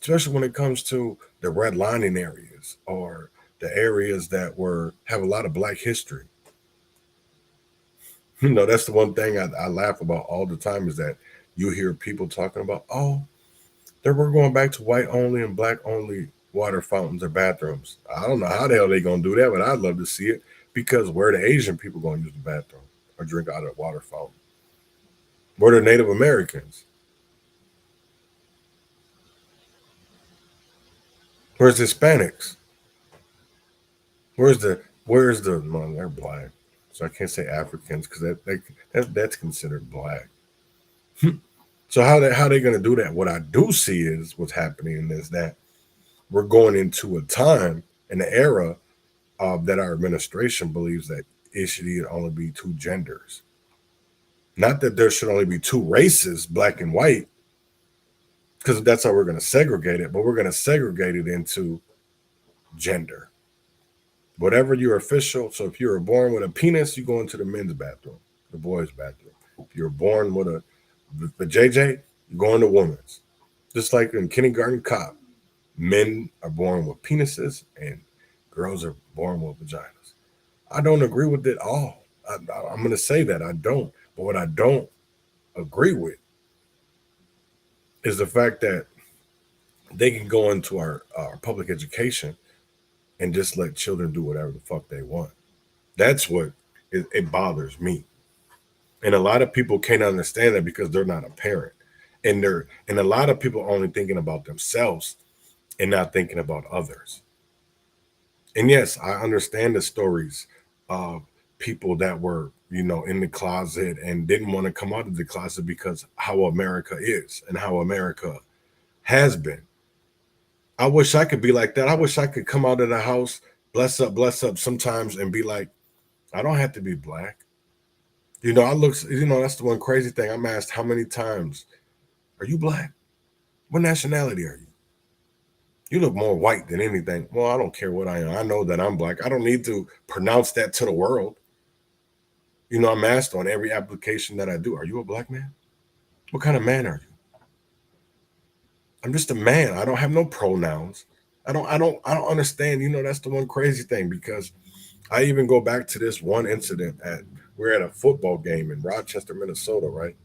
Speaker 17: Especially when it comes to the redlining areas or the areas that have a lot of Black history. That's the one thing I laugh about all the time is that you hear people talking about, we're going back to white only and Black only water fountains or bathrooms. I don't know how the hell they're going to do that, but I'd love to see it, because where are the Asian people going to use the bathroom or drink out of the water fountain? Where are the Native Americans? Where's the Hispanics? Where's the well, they're Black, so I can't say Africans because that's considered Black. So how they going to do that? What I do see is what's happening is that we're going into a time, an era that our administration believes that it should only be two genders. Not that there should only be two races, Black and white, because that's how we're going to segregate it, but we're going to segregate it into gender. Whatever your official, so if you're born with a penis, you go into the men's bathroom, the boys' bathroom. If you're born with a JJ, you go into women's. Just like in kindergarten cop, men are born with penises and girls are born with vaginas. I don't agree with it all. I'm going to say that I don't. But what I don't agree with is the fact that they can go into our public education and just let children do whatever the fuck they want. That's what it bothers me. And a lot of people can't understand that because they're not a parent. And a lot of people are only thinking about themselves and not thinking about others. And yes, I understand the stories of people that were, in the closet and didn't want to come out of the closet because how America is and how America has been. I wish I could be like that. I wish I could come out of the house, bless up sometimes and be like, I don't have to be black. You know, that's the one crazy thing. I'm asked how many times, are you black? What nationality are you? You look more white than anything. Well, I don't care what I am. I know that I'm black. I don't need to pronounce that to the world. You know, I'm asked on every application that I do, are you a black man? What kind of man are you? I'm just a man. I don't have no pronouns. I don't understand. You know, that's the one crazy thing, because I even go back to this one incident we're at a football game in Rochester, Minnesota, right?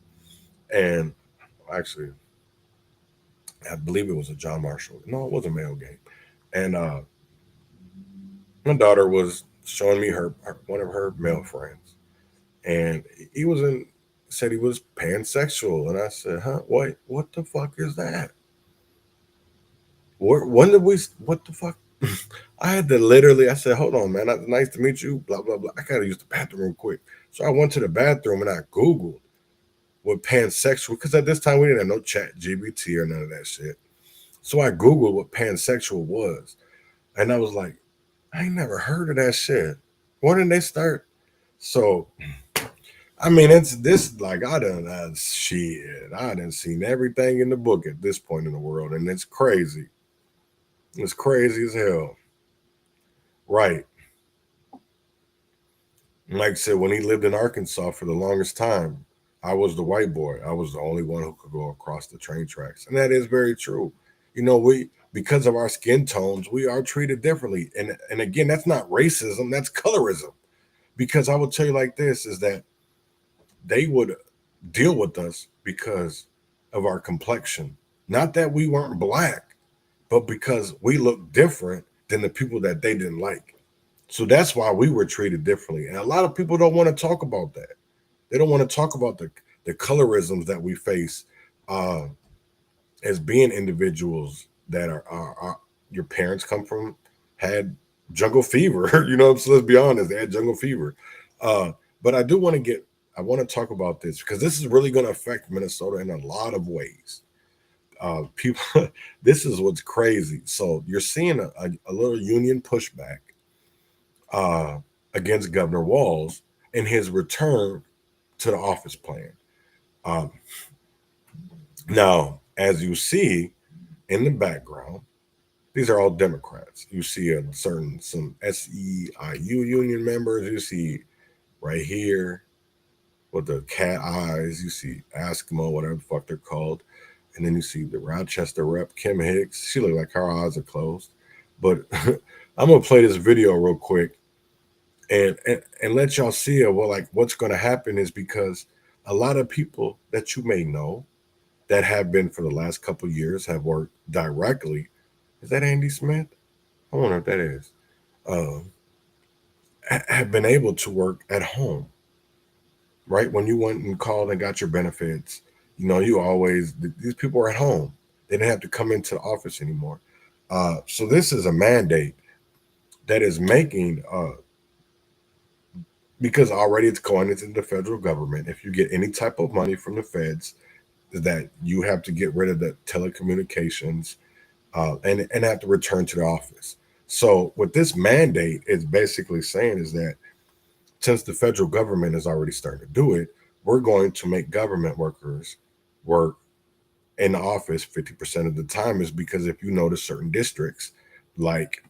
Speaker 17: And actually, I believe it was a John Marshall. No, it was a male game. And my daughter was showing me one of her male friends. And he said he was pansexual. And I said, huh? What the fuck is that? What the fuck? I had to I said, hold on, man. Nice to meet you, blah, blah, blah. I got to use the bathroom real quick. So I went to the bathroom and I Googled what pansexual, because at this time we didn't have no chat GBT or none of that shit. So I Googled what pansexual was. And I was like, I ain't never heard of that shit. When did they start? So, I mean, it's this, like, I done seen everything in the book at this point in the world. And it's crazy. It's crazy as hell. Right. Mike said when he lived in Arkansas for the longest time, I was the white boy. I was the only one who could go across the train tracks. And that is very true. You know, because of our skin tones, we are treated differently. And again, that's not racism, that's colorism. Because I will tell you like this, is that they would deal with us because of our complexion. Not that we weren't black, but because we look different than the people that they didn't like. So that's why we were treated differently. And a lot of people don't want to talk about that. They don't want to talk about the colorisms that we face as being individuals that are your parents had jungle fever. You know, so let's be honest, they had jungle fever. But I want to talk about this because this is really going to affect Minnesota in a lot of ways. People, this is what's crazy. So you're seeing a little union pushback against Governor Walz in his return to the office plan. Now, as you see in the background, these are all Democrats. You see some SEIU union members. You see right here with the cat eyes. You see Eskimo, whatever the fuck they're called. And then you see the Rochester rep, Kim Hicks. She looked like her eyes are closed. But I'm going to play this video real quick and let y'all see what's going to happen is because a lot of people that you may know that have been for the last couple of years have worked directly. Is that Andy Smith? I wonder if that is. Have been able to work at home, right? When you went and called and got your benefits, you know, these people are at home. They didn't have to come into the office anymore. So this is a mandate that is making, because already it's going into the federal government. If you get any type of money from the feds, that you have to get rid of the telecommunications and have to return to the office. So what this mandate is basically saying is that since the federal government is already starting to do it, we're going to make government workers work in the office 50% of the time. Is because if you notice certain districts like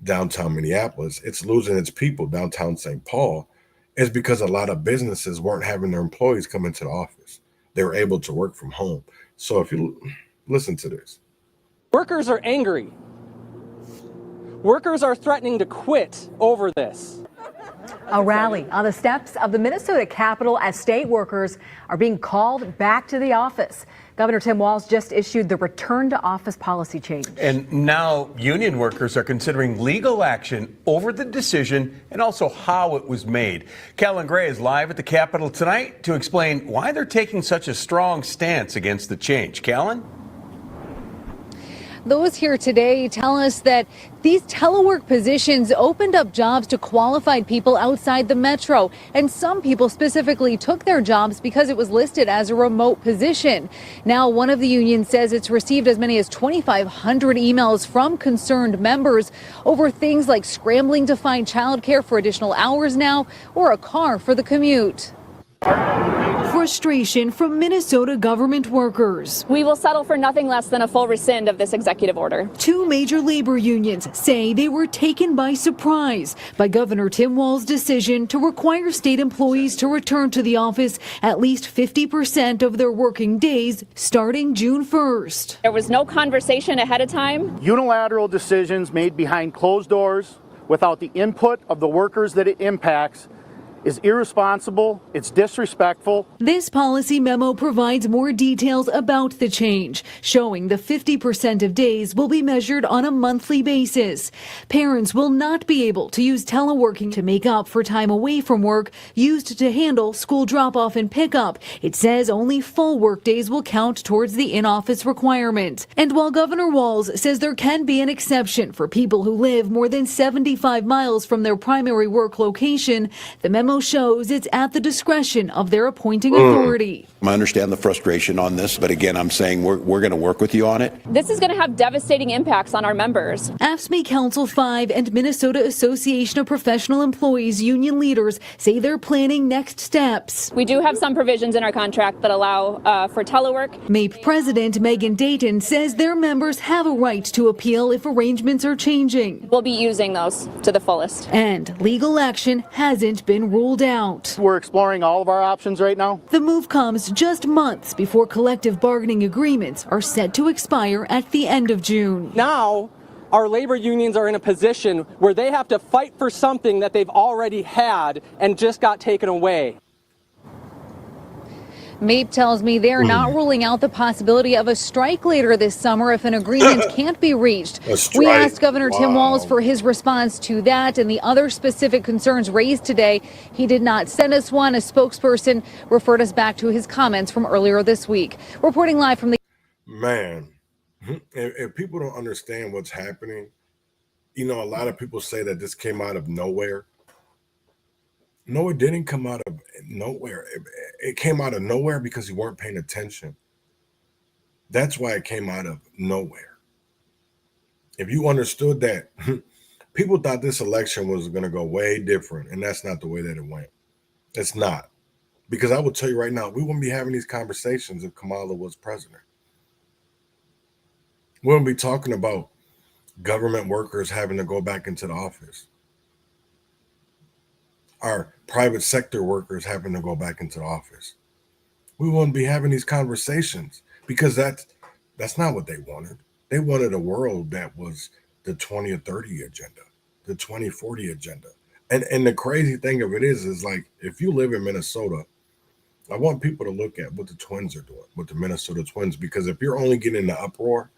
Speaker 17: downtown Minneapolis, it's losing its people. Downtown St. Paul is because a lot of businesses weren't having their employees come into the office. They were able to work from home. So if you listen to this.
Speaker 10: Workers are angry. Workers are threatening to quit over this.
Speaker 14: A rally on the steps of the Minnesota Capitol as state workers are being called back to the office. Governor Tim Walz just issued the return to office policy change.
Speaker 15: And now union workers are considering legal action over the decision and also how it was made. Callan Gray is live at the Capitol tonight to explain why they're taking such a strong stance against the change. Callan?
Speaker 14: Those here today tell us that these telework positions opened up jobs to qualified people outside the metro, and some people specifically took their jobs because it was listed as a remote position. Now, one of the unions says it's received as many as 2,500 emails from concerned members over things like scrambling to find childcare for additional hours now or a car for the commute. Frustration from Minnesota government workers.
Speaker 18: We will settle for nothing less than a full rescind of this executive order.
Speaker 14: Two major labor unions say they were taken by surprise by Governor Tim Walz's decision to require state employees to return to the office at least 50% of their working days starting June 1st.
Speaker 18: There was no conversation ahead of time.
Speaker 19: Unilateral decisions made behind closed doors without the input of the workers that it impacts is irresponsible, it's disrespectful.
Speaker 14: This policy memo provides more details about the change, showing the 50% of days will be measured on a monthly basis. Parents will not be able to use teleworking to make up for time away from work used to handle school drop-off and pickup. It says only full work days will count towards the in-office requirement. And while Governor Walz says there can be an exception for people who live more than 75 miles from their primary work location, the memo shows it's at the discretion of their appointing authority.
Speaker 21: I understand the frustration on this, but again, I'm saying we're going to work with you on it.
Speaker 18: This is going to have devastating impacts on our members.
Speaker 14: AFSCME Council 5 and Minnesota Association of Professional Employees union leaders say they're planning next steps.
Speaker 18: We do have some provisions in our contract that allow for telework.
Speaker 14: MAPE President Megan Dayton says their members have a right to appeal if arrangements are changing.
Speaker 18: We'll be using those to the fullest.
Speaker 14: And legal action hasn't been ruled out.
Speaker 19: We're exploring all of our options right now.
Speaker 14: The move comes just months before collective bargaining agreements are set to expire at the end of June.
Speaker 10: Now, our labor unions are in a position where they have to fight for something that they've already had and just got taken away.
Speaker 14: MAPE tells me they're not ruling out the possibility of a strike later this summer if an agreement can't be reached. We asked Governor Tim Walz for his response to that and the other specific concerns raised today. He did not send us one. A spokesperson referred us back to his comments from earlier this week. Reporting live from the...
Speaker 17: Man, if people don't understand what's happening, you know, a lot of people say that this came out of nowhere. No, it didn't come out of nowhere. It came out of nowhere because you weren't paying attention. That's why it came out of nowhere. If you understood that, people thought this election was going to go way different, and that's not the way that it went. It's not. Because I will tell you right now, we wouldn't be having these conversations if Kamala was president. We wouldn't be talking about government workers having to go back into the office. Our private sector workers having to go back into the office. We wouldn't be having these conversations because that's not what they wanted. They wanted a world that was the 2030 agenda, the 2040 agenda. And the crazy thing of it is like, if you live in Minnesota, I want people to look at what the Twins are doing with the Minnesota Twins, because if you're only getting the uproar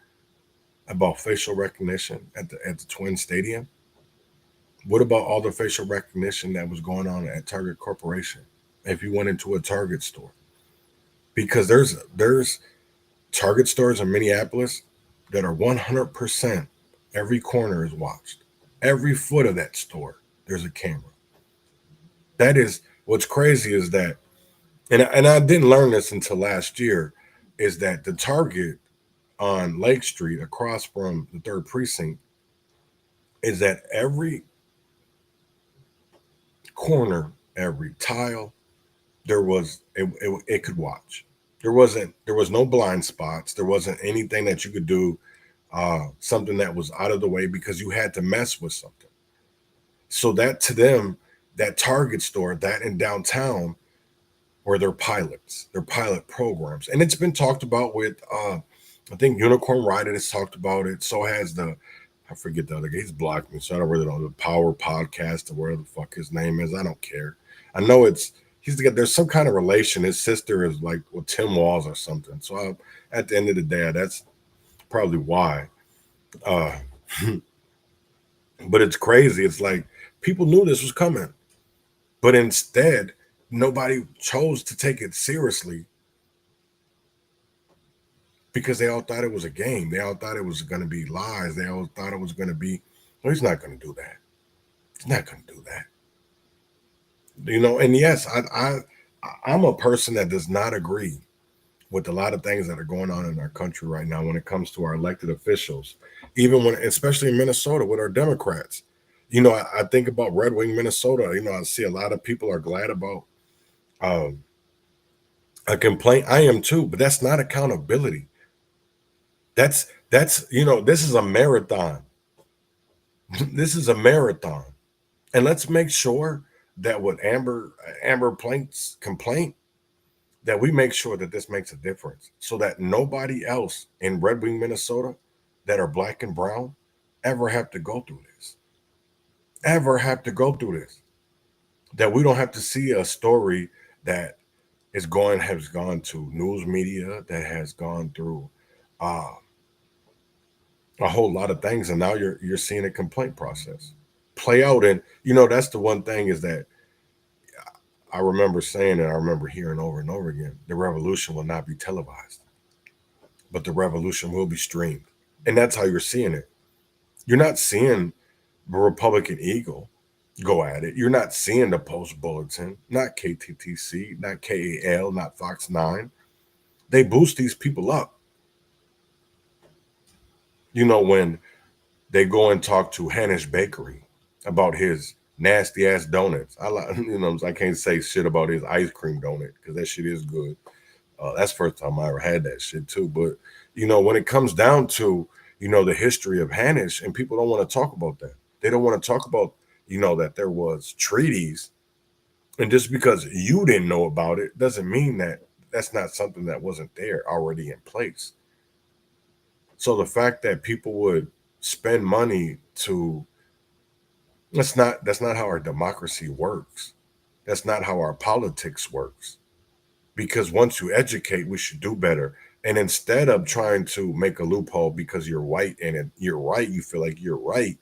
Speaker 17: about facial recognition at the Twin Stadium, what about all the facial recognition that was going on at Target Corporation if you went into a Target store? Because there's Target stores in Minneapolis that are 100%, every corner is watched. Every foot of that store, there's a camera. That is, what's crazy is that, and I didn't learn this until last year, is that the Target on Lake Street across from the 3rd Precinct is that every corner, every tile, it could watch. There was no blind spots. There wasn't anything that you could do, something that was out of the way, because you had to mess with something. So that, to them, that Target store, that in downtown, were their pilots, their pilot programs. And it's been talked about with, I think Unicorn Riot has talked about it. So has I forget the other guy. He's blocked me, so I don't really know, the Power Podcast or whatever the fuck his name is. I don't care. I know there's some kind of relation. His sister is like with Tim Walz or something. So at the end of the day, that's probably why. But it's crazy. It's like people knew this was coming, but instead nobody chose to take it seriously because they all thought it was a game. They all thought it was going to be lies. They all thought it was going to be, well, he's not going to do that. He's not going to do that. You know, and yes, I'm a person that does not agree with a lot of things that are going on in our country right now when it comes to our elected officials, even when, especially in Minnesota with our Democrats. You know, I think about Red Wing, Minnesota. You know, I see a lot of people are glad about a complaint. I am too, but that's not accountability. That's, you know, this is a marathon. This is a marathon. And let's make sure that with Amber Plank's complaint, that we make sure that this makes a difference so that nobody else in Red Wing, Minnesota that are black and brown ever have to go through this. That we don't have to see a story that has gone to news media, that has gone through a whole lot of things, and now you're seeing a complaint process play out. And you know, that's the one thing is that I remember saying, and I remember hearing over and over again, the revolution will not be televised, but the revolution will be streamed. And that's how you're seeing it. You're not seeing the Republican Eagle go at it. You're not seeing the Post Bulletin, not KTTC, not KAL, not Fox 9. They boost these people up. You know, when they go and talk to Hanish Bakery about his nasty ass donuts. I can't say shit about his ice cream donut because that shit is good. That's the first time I ever had that shit too. But you know, when it comes down to, you know, the history of Hanish, and people don't want to talk about that. They don't want to talk about, you know, that there was treaties, and just because you didn't know about it doesn't mean that that's not something that wasn't there already in place. So the fact that people would spend money to, that's not how our democracy works. That's not how our politics works. Because once you educate, we should do better. And instead of trying to make a loophole because you're white and you're right, you feel like you're right,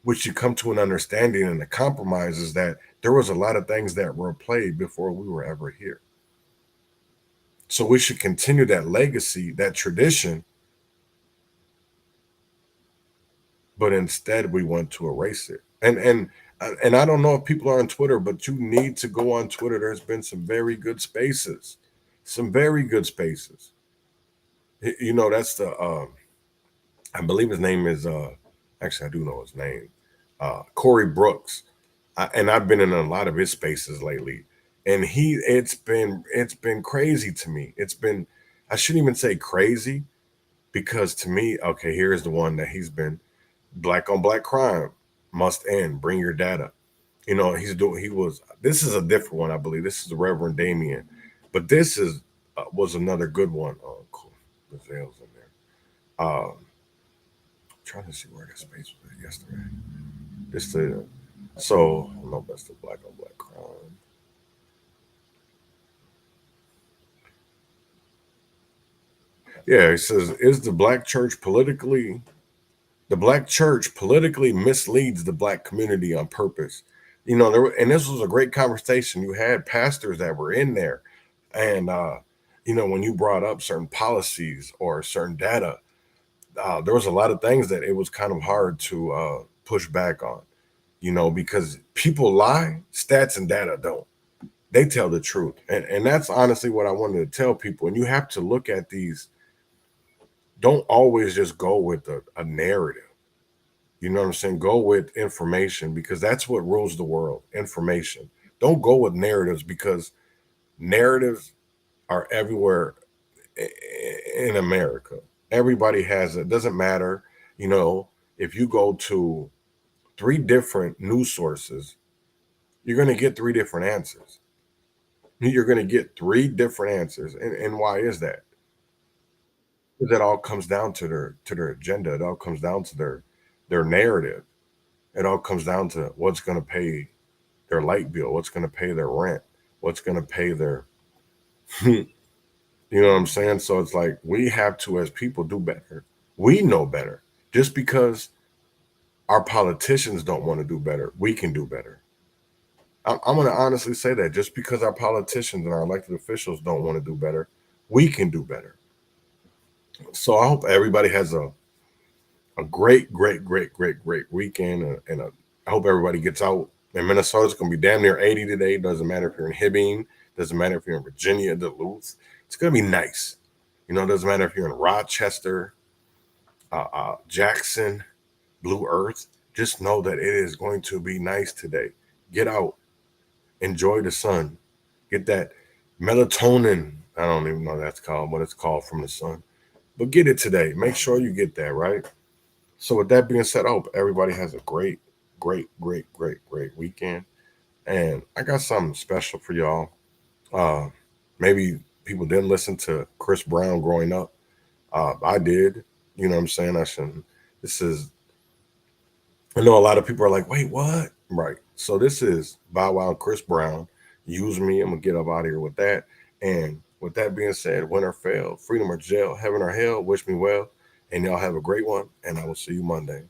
Speaker 17: we should come to an understanding and a compromise is that there was a lot of things that were played before we were ever here. So we should continue that legacy, that tradition, but instead we want to erase it. And I don't know if people are on Twitter, but you need to go on Twitter. There's been some very good spaces. You know, that's the, I believe his name is, actually I do know his name, Corey Brooks. And I've been in a lot of his spaces lately. And it's been crazy to me. I shouldn't even say crazy, because to me, okay, here's the one that he's been, black on black crime must end. Bring your data. You know, this is a different one, I believe. This is the Reverend Damien, but this was another good one. Oh, cool. Gazelle's in there. Trying to see where that space was at yesterday. So I don't know if that's the black on black crime. Yeah, it says, is the black church politically misleads the black community on purpose. You know, and this was a great conversation. You had pastors that were in there, and you know, when you brought up certain policies or certain data, there was a lot of things that it was kind of hard to push back on, you know, because people lie, stats and data don't. They tell the truth. And that's honestly what I wanted to tell people. And you have to look at these. Don't always just go with a narrative. You know what I'm saying? Go with information, because that's what rules the world. Information. Don't go with narratives, because narratives are everywhere in America. Everybody has it. Doesn't matter. You know, if you go to 3 different news sources, you're going to get 3 different answers. You're going to get 3 different answers. And why is that? Because it all comes down to their agenda. It all comes down to their narrative. It all comes down to what's going to pay their light bill, what's going to pay their rent, what's going to pay their, you know what I'm saying? So it's like, we have to, as people, do better. We know better. Just because our politicians don't want to do better, we can do better. I'm going to honestly say that. Just because our politicians and our elected officials don't want to do better, we can do better. So I hope everybody has a great weekend, and I hope everybody gets out. In Minnesota, it's going to be damn near 80 today. Doesn't matter if you're in Hibbing. Doesn't matter if you're in Virginia, Duluth. It's going to be nice. You know, it doesn't matter if you're in Rochester, Jackson, Blue Earth. Just know that it is going to be nice today. Get out. Enjoy the sun. Get that melatonin. I don't even know what it's called from the sun. But get it today. Make sure you get that, right? So with that being said, I hope everybody has a great weekend. And I got something special for y'all. Maybe people didn't listen to Chris Brown growing up. I did. You know what I'm saying? I know a lot of people are like, wait, what? Right. So this is Bow Wow and Chris Brown. Use me. I'm going to get up out of here with that. And with that being said, win or fail, freedom or jail, heaven or hell, wish me well. And y'all have a great one. And I will see you Monday.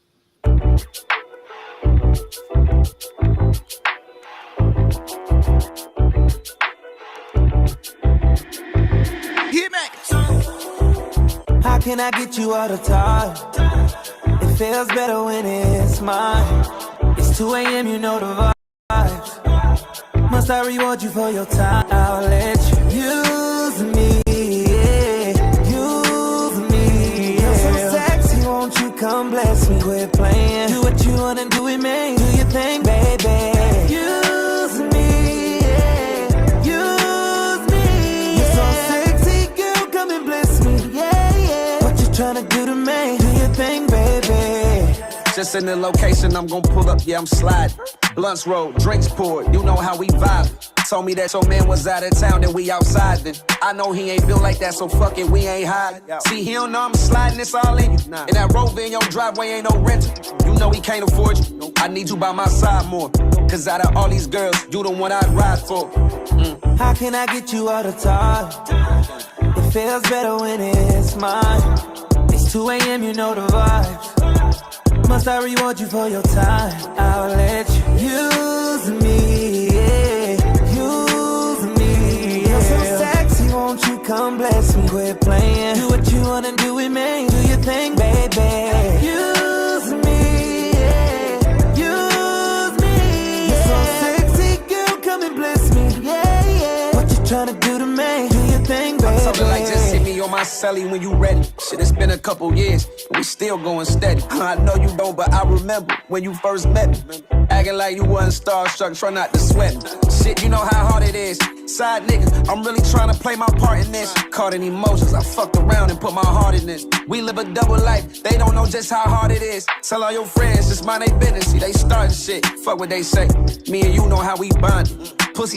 Speaker 20: How can I get you all the time? It feels better when it's mine. It's 2 a.m., you know the vibes. Must I reward you for your time? I'll let you use me, yeah. Use me, yeah. You're so sexy, won't you come bless me? Quit playing, do what you wanna do with me. Do your thing, baby. Use me, yeah. Use me, yeah. You're so sexy, girl, come and bless me, yeah, yeah. What you tryna do to me? Do your thing, baby.
Speaker 22: Just in the location, I'm gon' pull up, yeah, I'm sliding. Blunts rolled, drinks poured, you know how we vibe. Told me that your man was out of town and we outside then. I know he ain't built like that, so fuck it, we ain't hiding. See, he don't know I'm sliding, it's all in you. And that Rover in your driveway ain't no rental. You know he can't afford you. I need you by my side more. Cause out of all these girls, you the one I'd ride for.
Speaker 20: How can I get you all the time? It feels better when it's mine. It's 2 a.m., you know the vibes. Must I reward you for your time? I'll let you use me, yeah. Use me, yeah. You're so sexy, won't you come bless me? Quit playing, do what you wanna do with me. Do your thing, baby. Use me, yeah. Use me, yeah. You're so sexy, girl, come and bless me, yeah, yeah. What you tryna do to me? Do your thing, baby.
Speaker 22: I'm talking like just hit me on my celly when you ready. Shit, it's been a couple years, and we still going steady. I know you don't, but I remember when you first met me. Acting like you wasn't starstruck, try not to sweat me. Shit, you know how hard it is. Side nigga, I'm really trying to play my part in this. Caught in emotions, I fucked around and put my heart in this. We live a double life, they don't know just how hard it is. Tell all your friends, just mind they business. See, they starting shit, fuck what they say. Me and you know how we bonded. Pussy